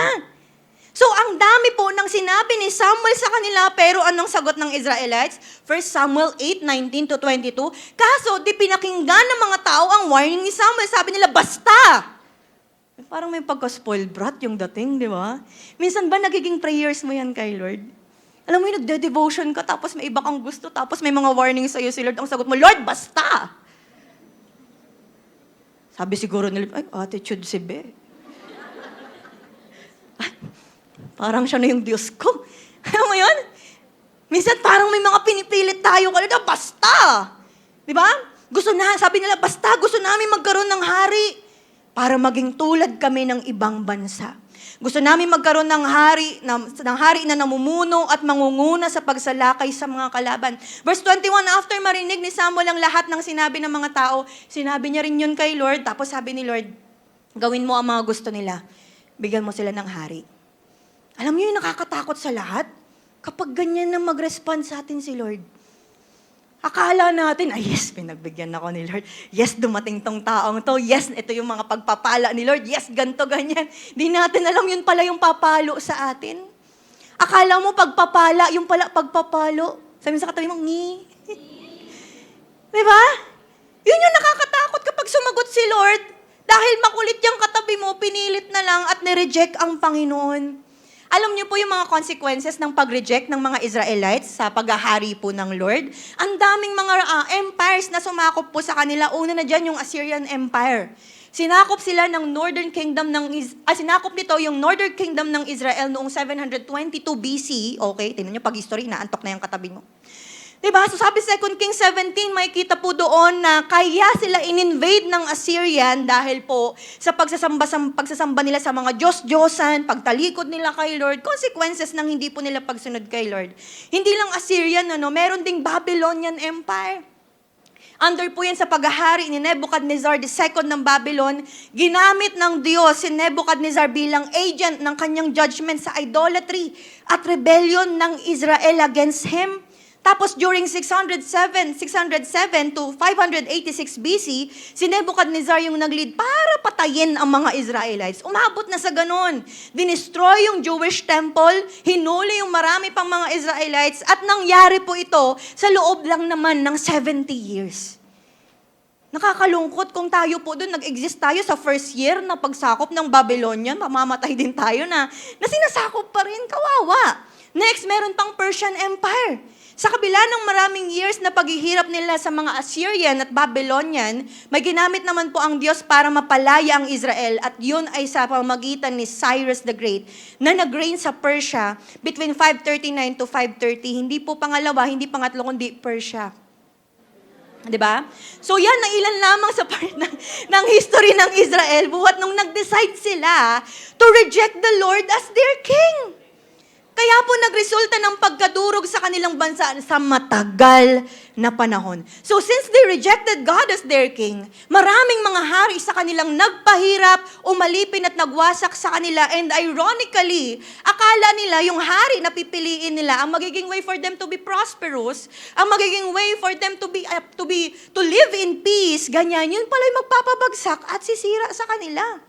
So, ang dami po ng sinabi ni Samuel sa kanila, pero anong sagot ng Israelites? 1 Samuel 8:19-22, kaso di pinakinggan ng mga tao ang warning ni Samuel. Sabi nila, basta! Parang may pagka-spoiled brat yung dating, di ba? Minsan ba nagiging prayers mo yan kay Lord? Alam mo yung nagde-devotion ka, tapos may iba kang gusto, tapos may mga warnings sa'yo si Lord. Ang sagot mo, Lord, basta! Sabi siguro nila, ay, attitude si Be. Parang siya na yung Diyos ko. Alam mo yun? Minsan parang may mga pinipilit tayo, basta! Di ba? Sabi nila, basta gusto namin magkaroon ng hari para maging tulad kami ng ibang bansa. Gusto namin magkaroon ng hari na namumuno at mangunguna sa pagsalakay sa mga kalaban. Verse 21, after marinig ni Samuel ang lahat ng sinabi ng mga tao, sinabi niya rin yun kay Lord, tapos sabi ni Lord, gawin mo ang mga gusto nila. Bigyan mo sila ng hari. Alam niyo yung nakakatakot sa lahat? Kapag ganyan na mag-respond sa atin si Lord. Akala natin, yes, pinagbigyan ako ni Lord. Yes, dumating tong taong to. Yes, ito yung mga pagpapala ni Lord. Yes, ganto, ganyan. Di natin alam yun pala yung papalo sa atin. Akala mo pagpapala, yung pala pagpapalo. Sabi mo sa katabi mo, ni. Diba? Yun yung nakakatakot kapag sumagot si Lord. Dahil makulit yung katabi mo, pinilit na lang at nireject ang Panginoon. Alam niyo po yung mga consequences ng pag-reject ng mga Israelites sa paghahari po ng Lord? Ang daming mga empires na sumakop po sa kanila. Una na dyan yung Assyrian Empire. Sinakop sila ng Northern Kingdom sinakop nito yung Northern Kingdom ng Israel noong 722 BC. Okay, tingnan niyo pag-history, naantok na yung katabi mo. Diba? So sabi 2 Kings 17, may kita po doon na kaya sila in-invade ng Assyrian dahil po sa pagsasamba nila sa mga Diyos-Diyosan, pagtalikod nila kay Lord, consequences ng hindi po nila pagsunod kay Lord. Hindi lang Assyrian, meron ding Babylonian Empire. Under po yan sa paghahari ni Nebuchadnezzar II ng Babylon, ginamit ng Diyos si Nebuchadnezzar bilang agent ng kanyang judgment sa idolatry at rebellion ng Israel against him. Tapos during 607 to 586 BC, si Nebuchadnezzar yung nag-lead para patayin ang mga Israelites. Umabot na sa ganun. Dinestroy yung Jewish temple, hinuli yung marami pang mga Israelites, at nangyari po ito sa loob lang naman ng 70 years. Nakakalungkot kung tayo po doon, nag-exist tayo sa first year na pagsakop ng Babylonian, mamamatay din tayo na sinasakop pa rin, kawawa. Next, meron pang Persian Empire. Sa kabila ng maraming years na paghihirap nila sa mga Assyrian at Babylonian, may ginamit naman po ang Diyos para mapalaya ang Israel, at yun ay sa pamamagitan ni Cyrus the Great na nag-reign sa Persia between 539 to 530. Hindi po pangalawa, hindi pangatlo, kundi Persia. Diba? So yan ang ilan lamang sa part ng history ng Israel buhat nung nag-decide sila to reject the Lord as their king. Kaya po nagresulta ng pagkadurog sa kanilang bansa sa matagal na panahon. So since they rejected God as their king, maraming mga hari sa kanilang nagpahirap, umalipin at nagwasak sa kanila. And ironically, akala nila yung hari na pipiliin nila ang magiging way for them to be prosperous, ang magiging way for them to live in peace, ganyan. Yun pala yung magpapabagsak at sisira sa kanila.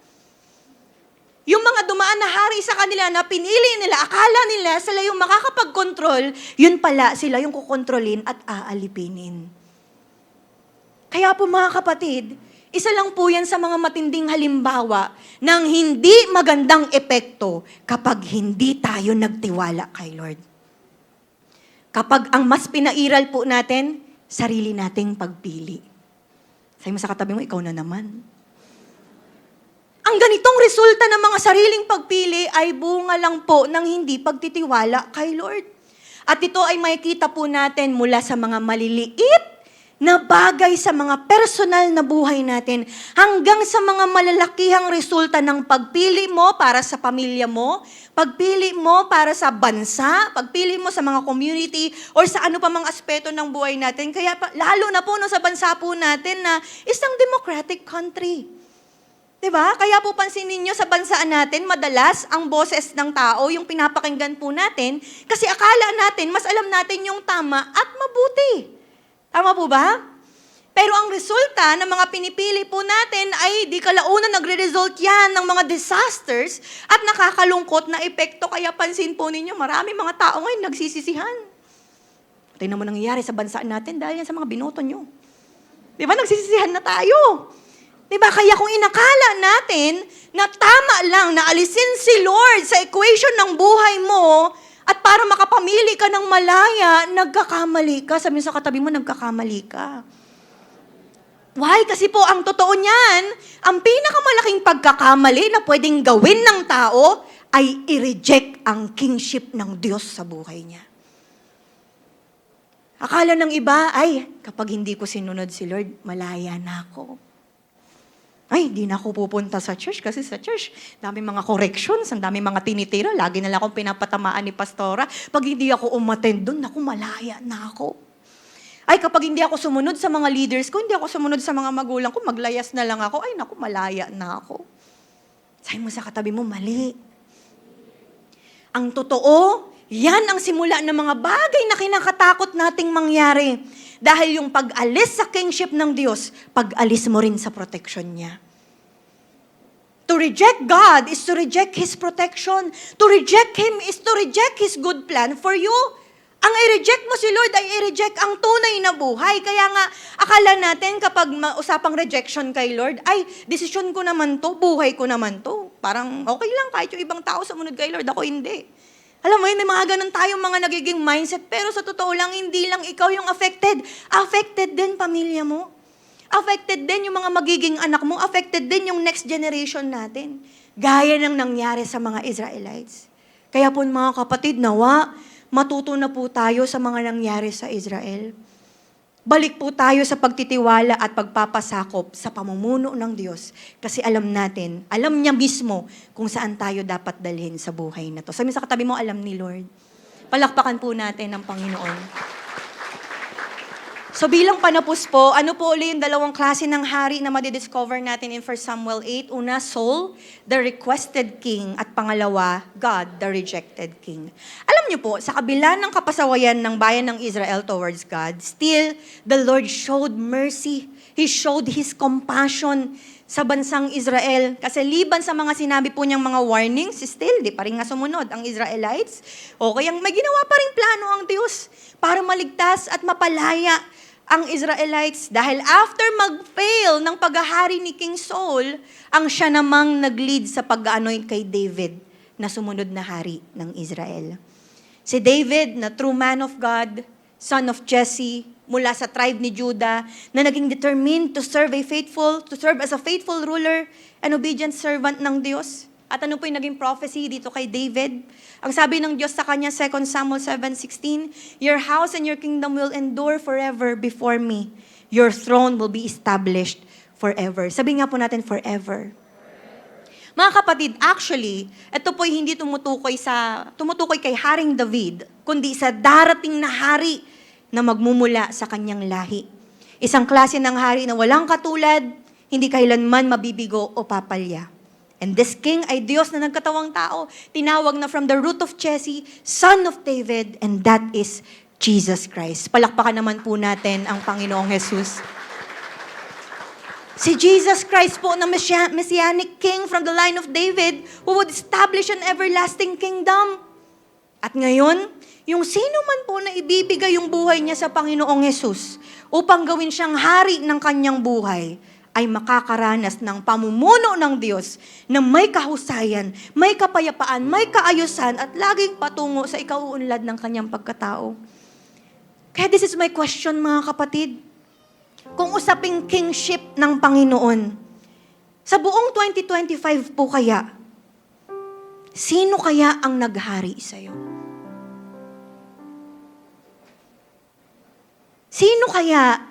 Yung mga dumaan na hari sa kanila na pinili nila, akala nila sila yung makakapag-control, yun pala sila yung kukontrolin at aalipinin. Kaya po mga kapatid, isa lang po yan sa mga matinding halimbawa ng hindi magandang epekto kapag hindi tayo nagtiwala kay Lord. Kapag ang mas pinairal po natin, sarili nating pagpili. Sabi mo sa katabi mo, ikaw na naman. Ang ganitong resulta ng mga sariling pagpili ay bunga lang po ng hindi pagtitiwala kay Lord. At ito ay makikita po natin mula sa mga maliliit na bagay sa mga personal na buhay natin hanggang sa mga malalakihang resulta ng pagpili mo para sa pamilya mo, pagpili mo para sa bansa, pagpili mo sa mga community or sa ano pa mang aspeto ng buhay natin. Kaya lalo na po sa bansa po natin na isang democratic country. Diba? Kaya po pansinin nyo sa bansaan natin, madalas ang boses ng tao yung pinapakinggan po natin kasi akala natin, mas alam natin yung tama at mabuti. Tama po ba? Pero ang resulta ng mga pinipili po natin ay di kalaunan nagre-result yan ng mga disasters at nakakalungkot na epekto. Kaya pansin po ninyo, marami mga tao ngayon nagsisisihan. Tingnan mo nangyayari sa bansa natin dahil yan sa mga binoto nyo. Diba? Nagsisisihan na tayo. Diba? Kaya kung inakala natin na tama lang na alisin si Lord sa equation ng buhay mo at para makapamili ka ng malaya, nagkakamali ka. Sabi sa katabi mo, nagkakamali ka. Why? Kasi po, ang totoo niyan, ang pinakamalaking pagkakamali na pwedeng gawin ng tao ay i-reject ang kingship ng Diyos sa buhay niya. Akala ng iba, ay, kapag hindi ko sinunod si Lord, malaya na ako. Ay, di na ako pupunta sa church kasi sa church, dami mga corrections, ang dami mga tinitira, lagi na lang akong pinapatamaan ni pastora. Pag hindi ako umattend doon, naku, malaya na ako. Ay, kapag hindi ako sumunod sa mga leaders ko, hindi ako sumunod sa mga magulang ko, maglayas na lang ako, ay, naku, malaya na ako. Sabi mo sa katabi mo, mali. Ang totoo, yan ang simula ng mga bagay na kinakatakot nating mangyari. Dahil yung pag-alis sa kingship ng Diyos, pag-alis mo rin sa protection niya. To reject God is to reject His protection. To reject Him is to reject His good plan for you. Ang i-reject mo si Lord ay i-reject ang tunay na buhay. Kaya nga, akala natin kapag usapang rejection kay Lord, ay, desisyon ko naman to, buhay ko naman to. Parang okay lang kahit yung ibang tao sumunod kay Lord, ako hindi. Alam mo yun, may mga ganun tayong mga nagiging mindset, pero sa totoo lang, hindi lang ikaw yung affected. Affected din pamilya mo. Affected din yung mga magiging anak mo. Affected din yung next generation natin. Gaya ng nangyari sa mga Israelites. Kaya po mga kapatid, nawa, matuto na po tayo sa mga nangyari sa Israel. Balik po tayo sa pagtitiwala at pagpapasakop sa pamumuno ng Diyos. Kasi alam natin, alam niya mismo kung saan tayo dapat dalhin sa buhay na to. Sabi sa katabi mo, alam ni Lord. Palakpakan po natin ang Panginoon. So bilang panapos po, ano po ulit yung dalawang klase ng hari na madidiscover natin in 1 Samuel 8? Una, Saul, the requested king. At pangalawa, God, the rejected king. Alam niyo po, sa kabila ng kapasawayan ng bayan ng Israel towards God, still, the Lord showed mercy. He showed His compassion sa bansang Israel. Kasi liban sa mga sinabi po niyang mga warnings, still, di pa rin nga sumunod ang Israelites. O kaya may ginawa pa rin plano ang Diyos para maligtas at mapalaya ang Israelites. Dahil after mag-fail ng paghahari ni King Saul, ang siya namang nag-lead sa pag-anoint kay David na sumunod na hari ng Israel. Si David, na true man of God, son of Jesse, mula sa tribe ni Judah, na naging determined to serve as a faithful ruler and obedient servant ng Diyos. At ano po yung naging prophecy dito kay David? Ang sabi ng Diyos sa kanya, 2 Samuel 7:16, "Your house and your kingdom will endure forever before me. Your throne will be established forever." Sabi nga po natin, forever. Mga kapatid, actually, ito po hindi tumutukoy kay Haring David, kundi sa darating na hari na magmumula sa kanyang lahi. Isang klase ng hari na walang katulad, hindi kailanman mabibigo o papalya. And this king ay Diyos na nagkatawang tao, tinawag na from the root of Jesse, son of David, and that is Jesus Christ. Palakpakan naman po natin ang Panginoong Jesus. Si Jesus Christ po na Messianic King from the line of David who would establish an everlasting kingdom. At ngayon, yung sino man po na ibibigay yung buhay niya sa Panginoong Jesus upang gawin siyang hari ng kanyang buhay, ay makakaranas ng pamumuno ng Diyos na may kahusayan, may kapayapaan, may kaayusan, at laging patungo sa ikauunlad ng kanyang pagkatao. Kaya this is my question, mga kapatid. Kung usaping kingship ng Panginoon, sa buong 2025 po kaya, sino kaya ang naghari sa'yo? Sino kaya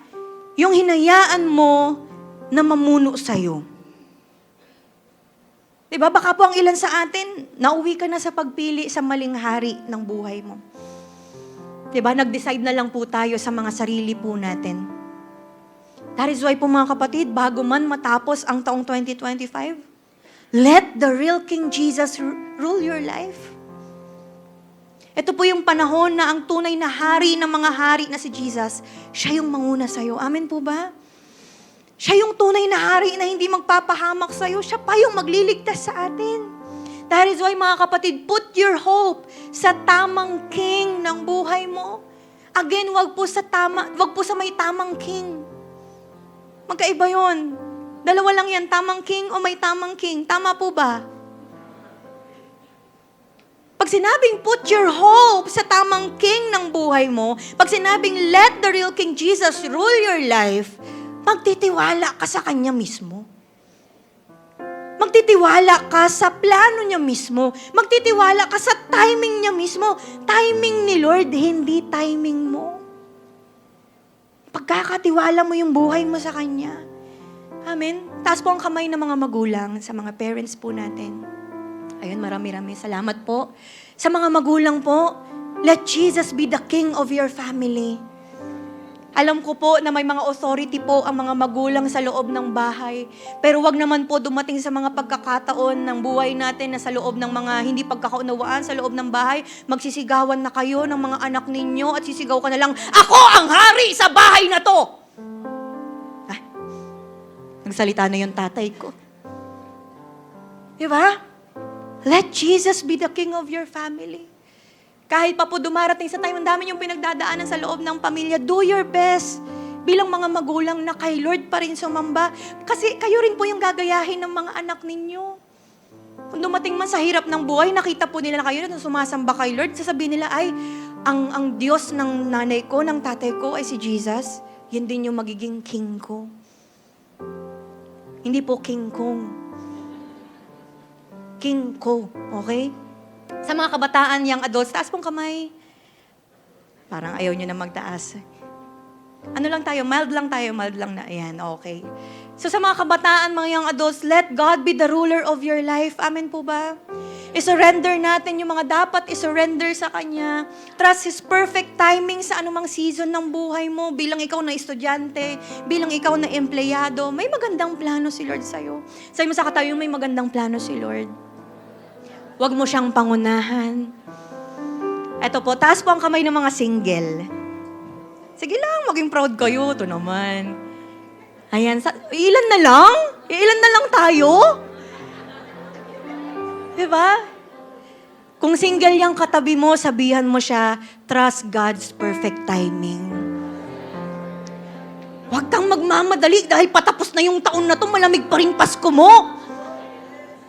yung hinayaan mo na mamuno sa'yo? Diba? Baka po ang ilan sa atin, nauwi ka na sa pagpili sa maling hari ng buhay mo. Diba? Nag-decide na lang po tayo sa mga sarili po natin. That is why po mga kapatid, bago man matapos ang taong 2025, let the real King Jesus rule your life. Ito po yung panahon na ang tunay na hari ng mga hari na si Jesus, siya yung manguna sa'yo. Amen po ba? Siya yung tunay na hari na hindi magpapahamak sa'yo. Siya pa yung magliligtas sa atin. That is why, mga kapatid, put your hope sa tamang king ng buhay mo. Again, wag po sa may tamang king. Magkaiba yun. Dalawa lang yan, tamang king o may tamang king. Tama po ba? Pag sinabing put your hope sa tamang king ng buhay mo, pag sinabing let the real King Jesus rule your life, magtitiwala ka sa Kanya mismo. Magtitiwala ka sa plano niya mismo. Magtitiwala ka sa timing niya mismo. Timing ni Lord, hindi timing mo. pagkakatiwala mo yung buhay mo sa Kanya. Amen. Taas po ang kamay ng mga magulang sa mga parents po natin. Ayun, marami-rami salamat po. Sa mga magulang po, let Jesus be the King of your family. Alam ko po na may mga authority po ang mga magulang sa loob ng bahay. Pero wag naman po dumating sa mga pagkakataon ng buhay natin na sa loob ng mga hindi pagkakaunawaan sa loob ng bahay, magsisigawan na kayo ng mga anak ninyo at sisigaw ka na lang, "Ako ang hari sa bahay na to!" Ah, nagsalita na yung tatay ko. Diba? Let Jesus be the King of your family. Kahit pa po dumarating sa time, ang dami yung pinagdadaanan sa loob ng pamilya, do your best bilang mga magulang na kay Lord pa rin sumamba. Kasi kayo rin po yung gagayahin ng mga anak ninyo. Kung dumating man sa hirap ng buhay, nakita po nila na kayo na sumasamba kay Lord, sasabihin nila, ay, ang Diyos ng nanay ko, ng tatay ko ay si Jesus. Yan din yung magiging king ko. Hindi po king kong. King ko, okay? Sa mga kabataan, young adults, taas pong kamay. Parang ayaw nyo na magtaas. Ano lang tayo? Mild lang na. Ayan, okay. So sa mga kabataan, mga young adults, let God be the ruler of your life. Amen po ba? I-surrender natin yung mga dapat i-surrender sa Kanya. Trust His perfect timing sa anumang season ng buhay mo. Bilang ikaw na estudyante, bilang ikaw na empleyado, may magandang plano si Lord sa'yo. Sabi mo sa katayo, may magandang plano si Lord. Huwag mo siyang pangunahan. Eto po, taas po ang kamay ng mga single. Sige lang, maging proud kayo. Ito naman. Ayan, ilan na lang? Ilan na lang tayo? Diba? Kung single yung katabi mo, sabihan mo siya, trust God's perfect timing. Huwag kang magmamadali dahil patapos na yung taon na to, malamig pa rin Pasko mo.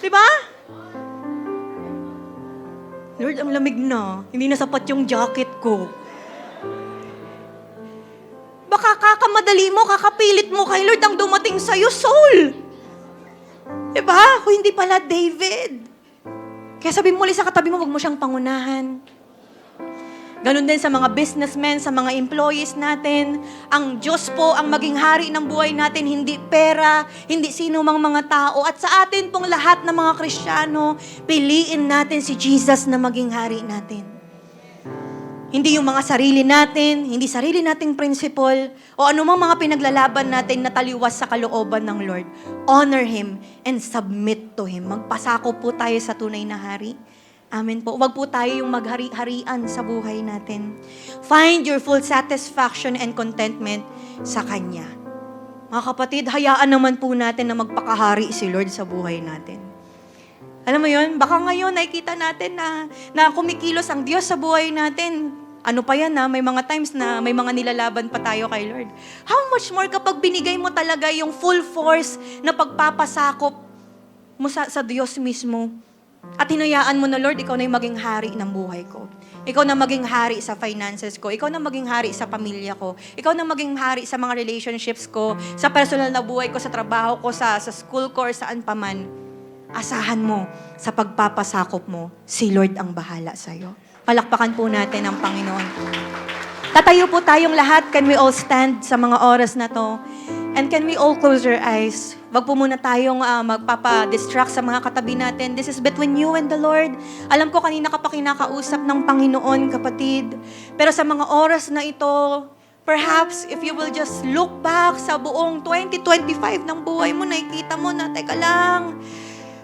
Diba? Lord, ang lamig na. Hindi na sapat yung jacket ko. Baka kakamadali mo, kakapilit mo kay Lord ang dumating sa'yo, soul. Diba? Kung hindi pala David. Kaya sabi mo ulit sa katabi mo, huwag mo siyang pangunahan. Ganon din sa mga businessmen, sa mga employees natin. Ang Diyos po ang maging hari ng buhay natin, hindi pera, hindi sino mang mga tao. At sa atin pong lahat ng mga Kristiyano, piliin natin si Jesus na maging hari natin. Hindi yung mga sarili natin, hindi sarili nating principle, o anumang mga pinaglalaban natin na taliwas sa kalooban ng Lord. Honor Him and submit to Him. Magpasako po tayo sa tunay na hari. Amen po. Huwag po tayo yung maghari-harian sa buhay natin. Find your full satisfaction and contentment sa Kanya. Mga kapatid, hayaan naman po natin na magpakahari si Lord sa buhay natin. Alam mo yun, baka ngayon nakikita natin na kumikilos ang Diyos sa buhay natin. Ano pa yan may mga times na may mga nilalaban pa tayo kay Lord. How much more kapag binigay mo talaga yung full force na pagpapasakop mo sa Diyos mismo. At hinayaan mo na, Lord, ikaw na yung maging hari ng buhay ko. Ikaw na maging hari sa finances ko. Ikaw na maging hari sa pamilya ko. Ikaw na maging hari sa mga relationships ko, sa personal na buhay ko, sa trabaho ko, sa school ko, or saan pa man. Asahan mo, sa pagpapasakop mo, si Lord ang bahala sa'yo. Palakpakan po natin ang Panginoon. Tatayo po tayong lahat. Can we all stand sa mga oras na to? And can we all close our eyes? Wag po muna tayong magpapa-distract sa mga katabi natin. This is between you and the Lord. Alam ko kanina ka pa kinakausap ng Panginoon, kapatid. Pero sa mga oras na ito, perhaps if you will just look back sa buong 2025 ng buhay mo, nakikita mo na, teka lang,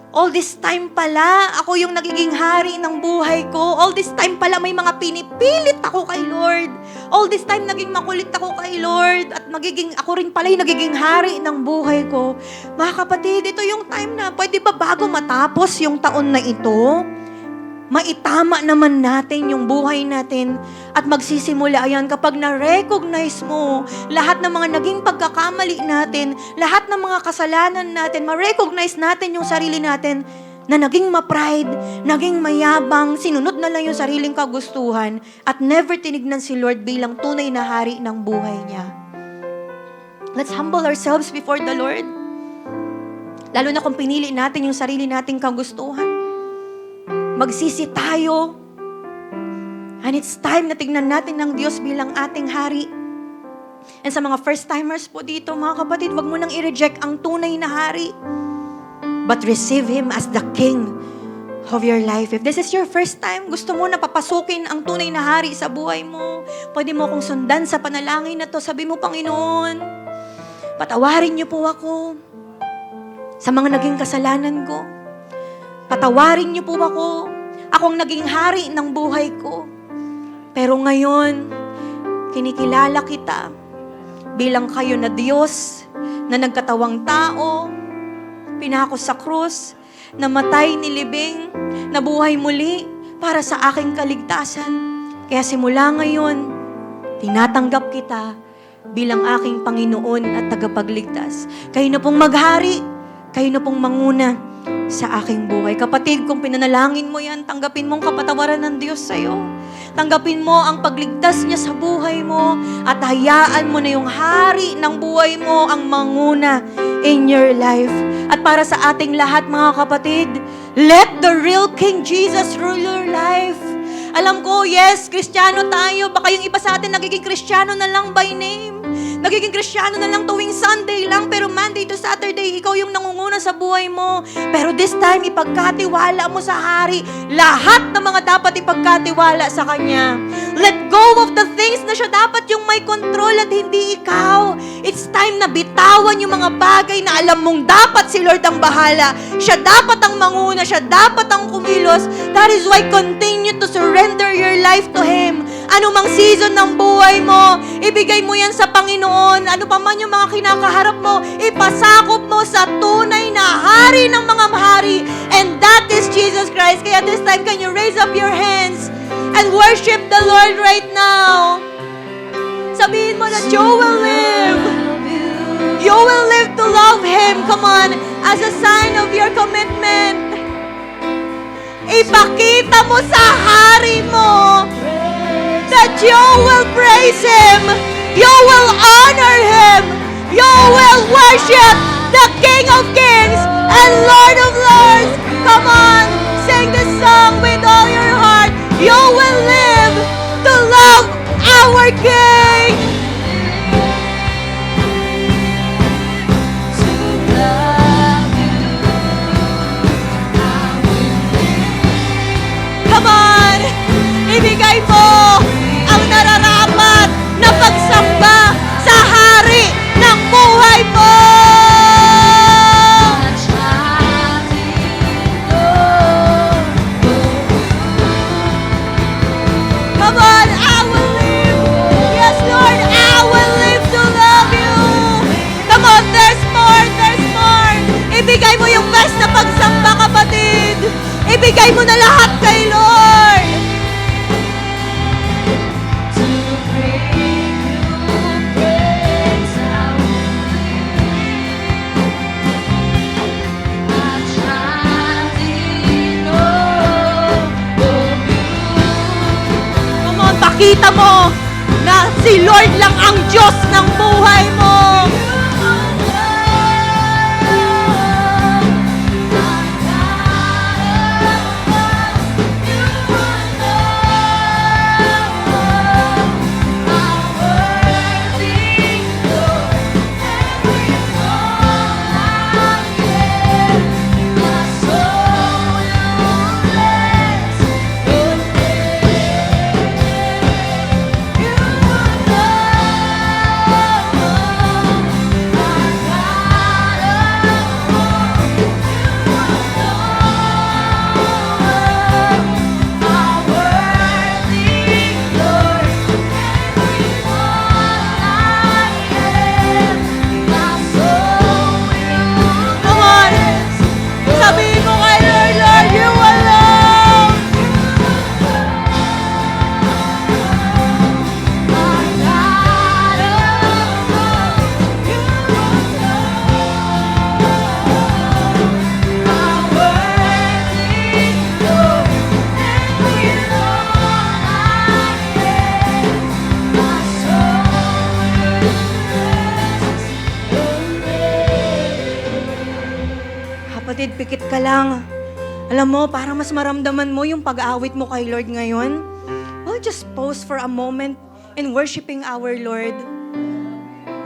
all this time pala, ako yung nagiging hari ng buhay ko. All this time pala, may mga pinipilit ako kay Lord. All this time, naging makulit ako kay Lord. At ako rin pala yung nagiging hari ng buhay ko. Mga kapatid, ito yung time na, pwede ba bago matapos yung taon na ito, maitama naman natin yung buhay natin at magsisimula yan kapag na-recognize mo lahat ng mga naging pagkakamali natin, lahat ng mga kasalanan natin, ma-recognize natin yung sarili natin na naging ma-pride, naging mayabang, sinunod na lang yung sariling kagustuhan at never tinignan si Lord bilang tunay na hari ng buhay niya. Let's humble ourselves before the Lord. Lalo na kung pinili natin yung sarili nating kagustuhan. Magsisi tayo. And it's time na tignan natin ng Diyos bilang ating hari. And sa mga first-timers po dito, mga kapatid, wag mo nang i-reject ang tunay na hari. But receive Him as the King of your life. If this is your first time, gusto mo na papasukin ang tunay na hari sa buhay mo, pwede mo akong sundan sa panalangin na to. Sabi mo, Panginoon, patawarin niyo po ako sa mga naging kasalanan ko. Patawarin niyo po ako. Ako ang naging hari ng buhay ko. Pero ngayon, kinikilala kita bilang kayo na Diyos na nagkatawang tao, pinako sa krus, namatay, nilibing, nabuhay muli para sa aking kaligtasan. Kaya simula ngayon, tinatanggap kita bilang aking Panginoon at tagapagligtas. Kayo na pong maghari, kayo na pong manguna sa aking buhay. Kapatid, kung pinanalangin mo yan, tanggapin mo ang kapatawaran ng Diyos sa'yo. Tanggapin mo ang pagligtas niya sa buhay mo at hayaan mo na yung hari ng buhay mo ang manguna in your life. At para sa ating lahat, mga kapatid, let the real King Jesus rule your life. Alam ko, yes, Kristiyano tayo. Baka yung iba sa atin nagiging Kristiyano na lang by name. Nagiging Kristiyano na lang tuwing Sunday lang, pero Monday to Saturday, ikaw yung nangunguna sa buhay mo. Pero this time, ipagkatiwala mo sa hari lahat ng mga dapat ipagkatiwala sa Kanya. Let go of the things na siya dapat yung may control at hindi ikaw. It's time na bitawan yung mga bagay na alam mong dapat si Lord ang bahala. Siya dapat ang manguna, siya dapat ang kumilos. That is why continue to surrender your life to Him. Ano mang season ng buhay mo, ibigay mo yan sa Panginoon. Ano pa man yung mga kinakaharap mo, ipasakop mo sa tunay na hari ng mga mahari. And that is Jesus Christ. Kaya this time, can you raise up your hands and worship the Lord right now? Sabihin mo na, you will live. You will live to love Him. Come on, as a sign of your commitment. Ipakita mo sa hari mo that you will praise Him, you will honor Him, you will worship the King of Kings and Lord of Lords. Come on, sing this song with all your heart. You will live to love our King. Come on, ibigay mo ang nararapat na pagsamba sa hari ng buhay mo. Come on, I will live. Yes, Lord, I will live to love you. Come on, there's more, there's more. Ibigay mo yung best na pagsamba, kapatid. Ibigay mo na lahat kay Lord. Pakita mo na si Lord lang ang Diyos ng buhay mo. Kapatid, pikit ka lang. Alam mo, para mas maramdaman mo yung pag-aawit mo kay Lord ngayon, we'll just pause for a moment in worshiping our Lord.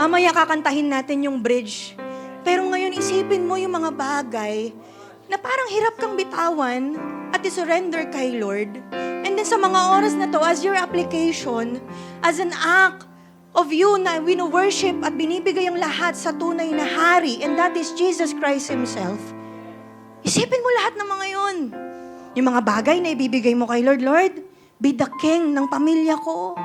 Mamaya kakantahin natin yung bridge. Pero ngayon, isipin mo yung mga bagay na parang hirap kang bitawan at isurrender kay Lord. And then sa mga oras na to, as your application, as an act of you na wino-worship at binibigay ang lahat sa tunay na hari, and that is Jesus Christ Himself, isipin mo lahat ng mga yun. Yung mga bagay na ibibigay mo kay Lord, Lord, be the king ng pamilya ko.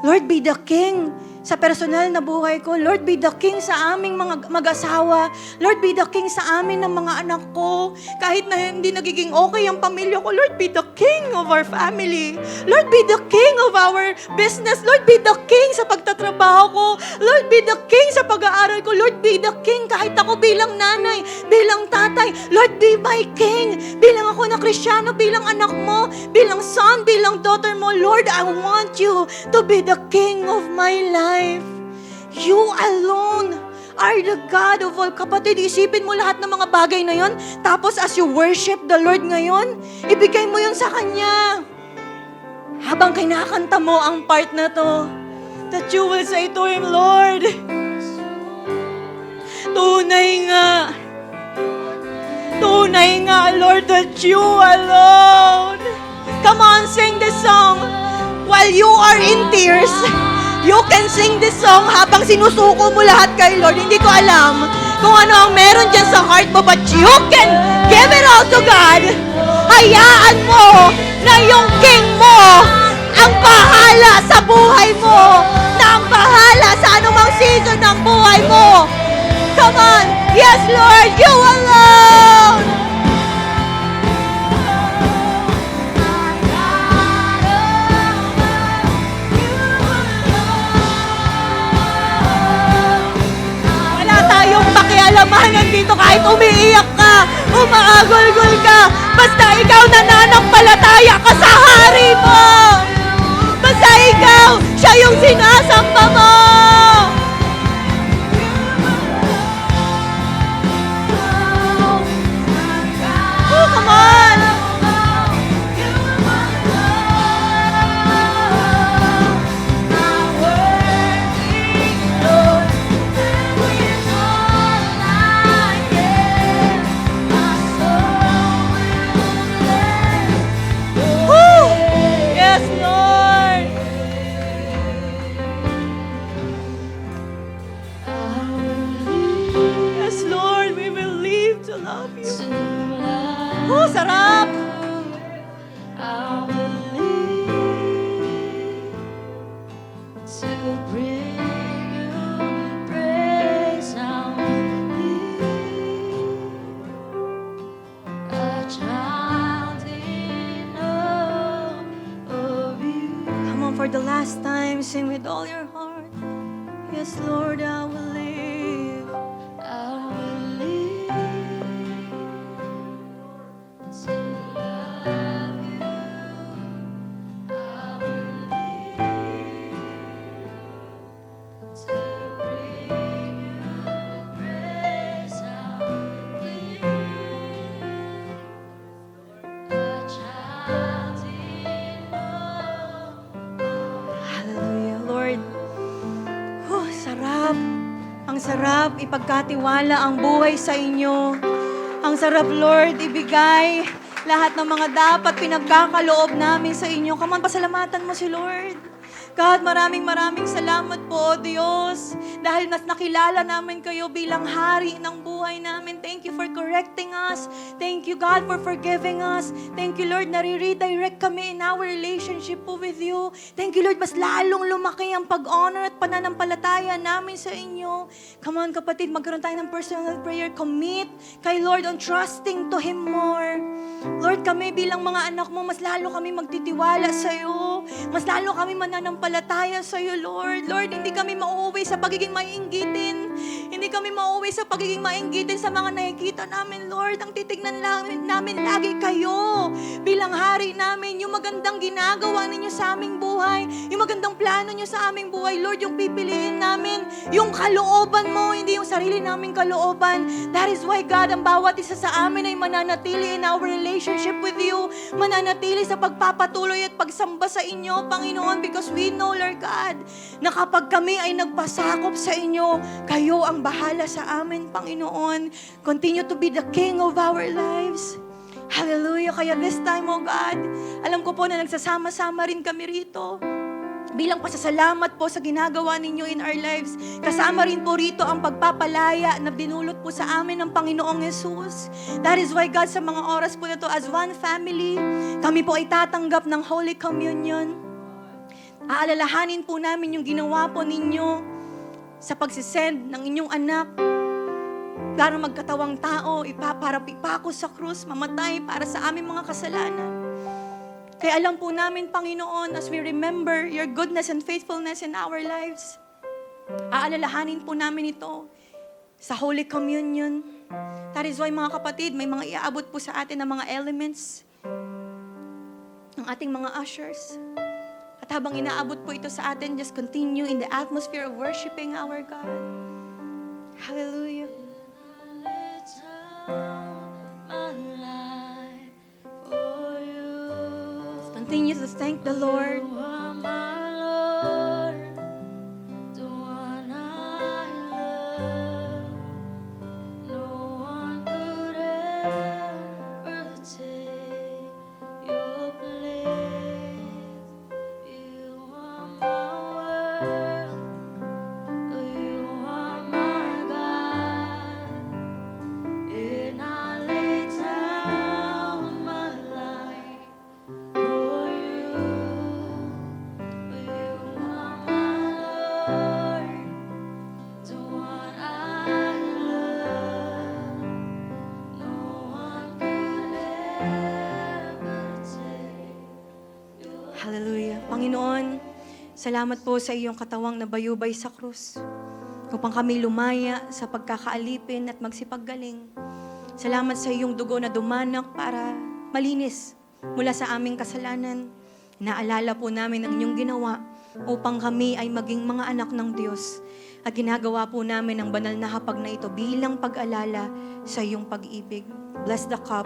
Lord, be the king sa personal na buhay ko. Lord, be the king sa aming mga mag-asawa. Lord, be the king sa amin ng mga anak ko. Kahit na hindi nagiging okay ang pamilya ko, Lord, be the king of our family. Lord, be the king of our business. Lord, be the king sa pagtatrabaho ko. Lord, be the king sa pag-aaral ko. Lord, be the king kahit ako bilang nanay, bilang tatay. Lord, be my king. Bilang ako na Kristiyano, bilang anak mo, bilang son, bilang daughter mo. Lord, I want you to be the king of my life. You alone are the God of all. Kapatid, isipin mo lahat ng mga bagay na yon. Tapos as you worship the Lord ngayon, ibigay mo yun sa Kanya. Habang kinakanta mo ang part na to, that you will say to Him, Lord, tunay nga, Lord, that you alone. Come on, sing this song. While you are in tears, you can sing this song habang sinusuko mo lahat kay Lord. Hindi ko alam kung ano ang meron dyan sa heart mo, but you can give it all to God. Hayaan mo na yung King mo ang bahala sa buhay mo, na ang bahala sa anumang season ng buhay mo. Come on. Yes, Lord, you alone. Pakialamahan dito kahit umiiyak ka, umaagol-gol ka, basta ikaw nananampalataya ka sa hari mo. Basta ikaw, siya yung sinasamba mo. Oh, come on. Oh, sarap! Come on, for the last time, sing with all your heart. Yes, Lord, I will live. I will live. Ang sarap ipagkatiwala ang buhay sa inyo. Ang sarap, Lord, ibigay lahat ng mga dapat pinagkakaloob namin sa inyo. Come on, pasalamatan mo si Lord. God, maraming salamat po, Diyos. Dahil mas nakilala namin kayo bilang hari ng buhay namin. Thank you for correcting us. Thank you, God, for forgiving us. Thank you, Lord, nare-redirect kami in our relationship po with you. Thank you, Lord, mas lalong lumaki ang pag-honor at pananampalataya namin sa inyo. Come on, kapatid, magkaroon tayo ng personal prayer. Commit kay Lord on trusting to Him more. Lord, kami bilang mga anak mo, mas lalo kami magtitiwala sa iyo. Mas lalo kami mananampalataya sa iyo, Lord. Lord, hindi kami mauuwi sa pagiging maiinggitin. Hindi kami mauwi sa pagiging mainggitin sa mga nakikita namin, Lord. Ang titignan namin lagi kayo bilang hari namin. Yung magandang ginagawa ninyo sa aming buhay, yung magandang plano nyo sa aming buhay, Lord, yung pipiliin namin, yung kalooban mo, hindi yung sarili naming kalooban. That is why, God, ang bawat isa sa amin ay mananatili in our relationship with you, mananatili sa pagpapatuloy at pagsamba sa inyo, Panginoon, because we know, Lord God, na kapag kami ay nagpasakop sa inyo, kayo ang bahala sa amin, Panginoon. Continue to be the King of our lives. Hallelujah. Kaya this time, oh God, alam ko po na nagsasama-sama rin kami rito. Bilang pasasalamat po sa ginagawa ninyo in our lives. Kasama rin po rito ang pagpapalaya na dinulot po sa amin ng Panginoong Jesus. That is why, God, sa mga oras po na to, as one family, kami po ay tatanggap ng Holy Communion. Aalalahanin po namin yung ginawa po ninyo sa pagsisend ng inyong anak para magkatawang tao, para ipako sa krus, mamatay para sa aming mga kasalanan. Kaya alam po namin, Panginoon, as we remember your goodness and faithfulness in our lives, aalalahanin po namin ito sa Holy Communion. That is why, mga kapatid, may mga iaabot po sa atin ng mga elements ng ating mga ushers. At habang inaabot po ito sa atin, just continue in the atmosphere of worshiping our God. Hallelujah. Continue to thank the Lord. Hallelujah. Panginoon, salamat po sa iyong katawang nabayubay sa krus upang kami lumaya sa pagkakaalipin at magsipaggaling. Salamat sa iyong dugo na dumanak para malinis mula sa aming kasalanan. Naalala po namin ang inyong ginawa upang kami ay maging mga anak ng Diyos. At ginagawa po namin ang banal na hapag na ito bilang pag-alala sa iyong pag-ibig. Bless the cup,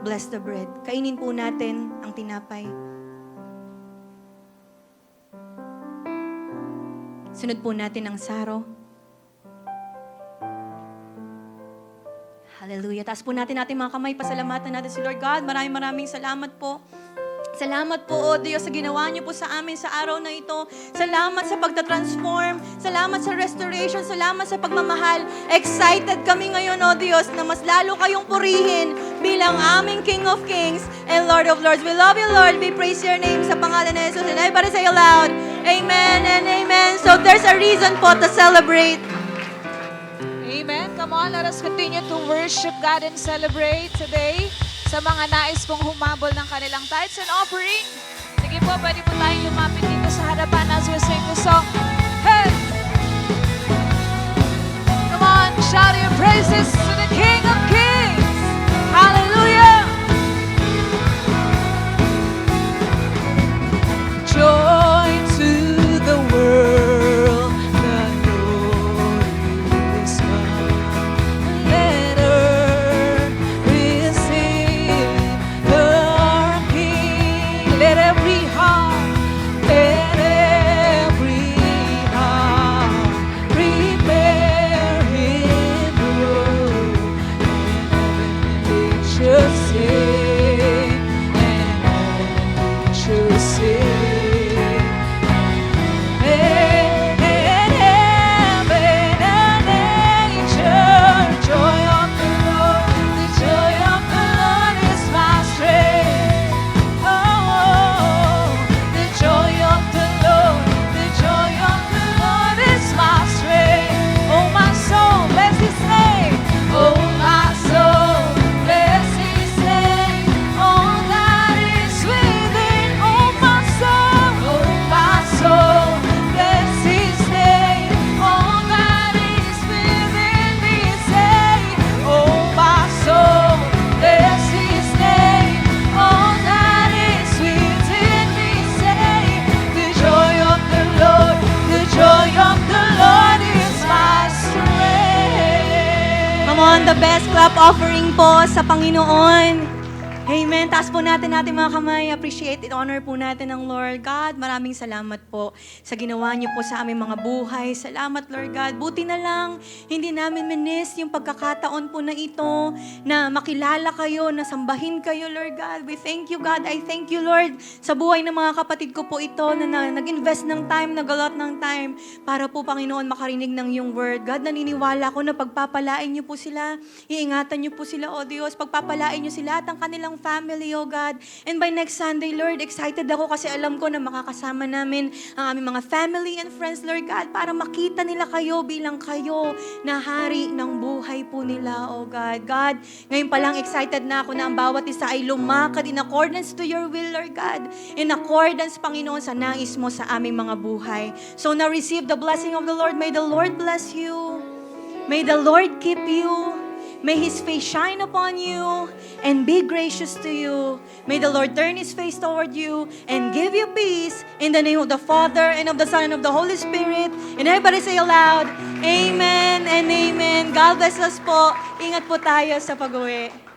bless the bread. Kainin po natin ang tinapay. Sunod po natin ang saro. Hallelujah. Taas po natin mga kamay. Pasalamatan natin si Lord God. Maraming salamat po. Salamat po, O Diyos, sa ginawa niyo po sa amin sa araw na ito. Salamat sa pagtatransform. Salamat sa restoration. Salamat sa pagmamahal. Excited kami ngayon, O Diyos, na mas lalo kayong purihin bilang aming King of Kings and Lord of Lords. We love you, Lord. We praise your name sa pangalan ni Jesus. And everybody say aloud, Amen and Amen. So there's a reason po to celebrate. Amen. Come on, let us continue to worship God and celebrate today. Sa mga nais pong humabol ng kanilang tithes and offering, sige po, pwede po tayong lumapit dito sa harapan as we sing the song. Hey! Come on, shout your praises to the King of Kings. Hallelujah! Joy to the world, the Lord is come. Let earth receive the King. Let every heart, let every Come on, the best clap offering po sa Panginoon. Amen. Taas po natin mga kamay. Appreciate it. Honor po natin ang Lord. God, maraming salamat po sa ginawa niyo po sa aming mga buhay. Salamat, Lord God. Buti na lang, hindi namin minis yung pagkakataon po na ito, na makilala kayo, na sambahin kayo, Lord God. We thank you, God. I thank you, Lord, sa buhay ng mga kapatid ko po ito, na nag-invest ng time, nag-allot ng time, para po, Panginoon, makarinig ng iyong word. God, naniniwala ko na pagpapalain niyo po sila, iingatan niyo po sila, O Diyos, pagpapalain niyo sila at ang kanilang family, oh God. And by next Sunday, Lord, excited ako kasi alam ko na makakasama namin ang aming mga family and friends, Lord God, para makita nila kayo bilang kayo na hari ng buhay po nila, oh God. God, ngayon pa lang excited na ako na ang bawat isa ay lumakad in accordance to your will, Lord God. In accordance, Panginoon, sa nais mo sa aming mga buhay. So now receive the blessing of the Lord. May the Lord bless you. May the Lord keep you. May His face shine upon you and be gracious to you. May the Lord turn His face toward you and give you peace in the name of the Father and of the Son and of the Holy Spirit. And everybody say aloud, Amen and Amen. God bless us po. Ingat po tayo sa pag-uwi.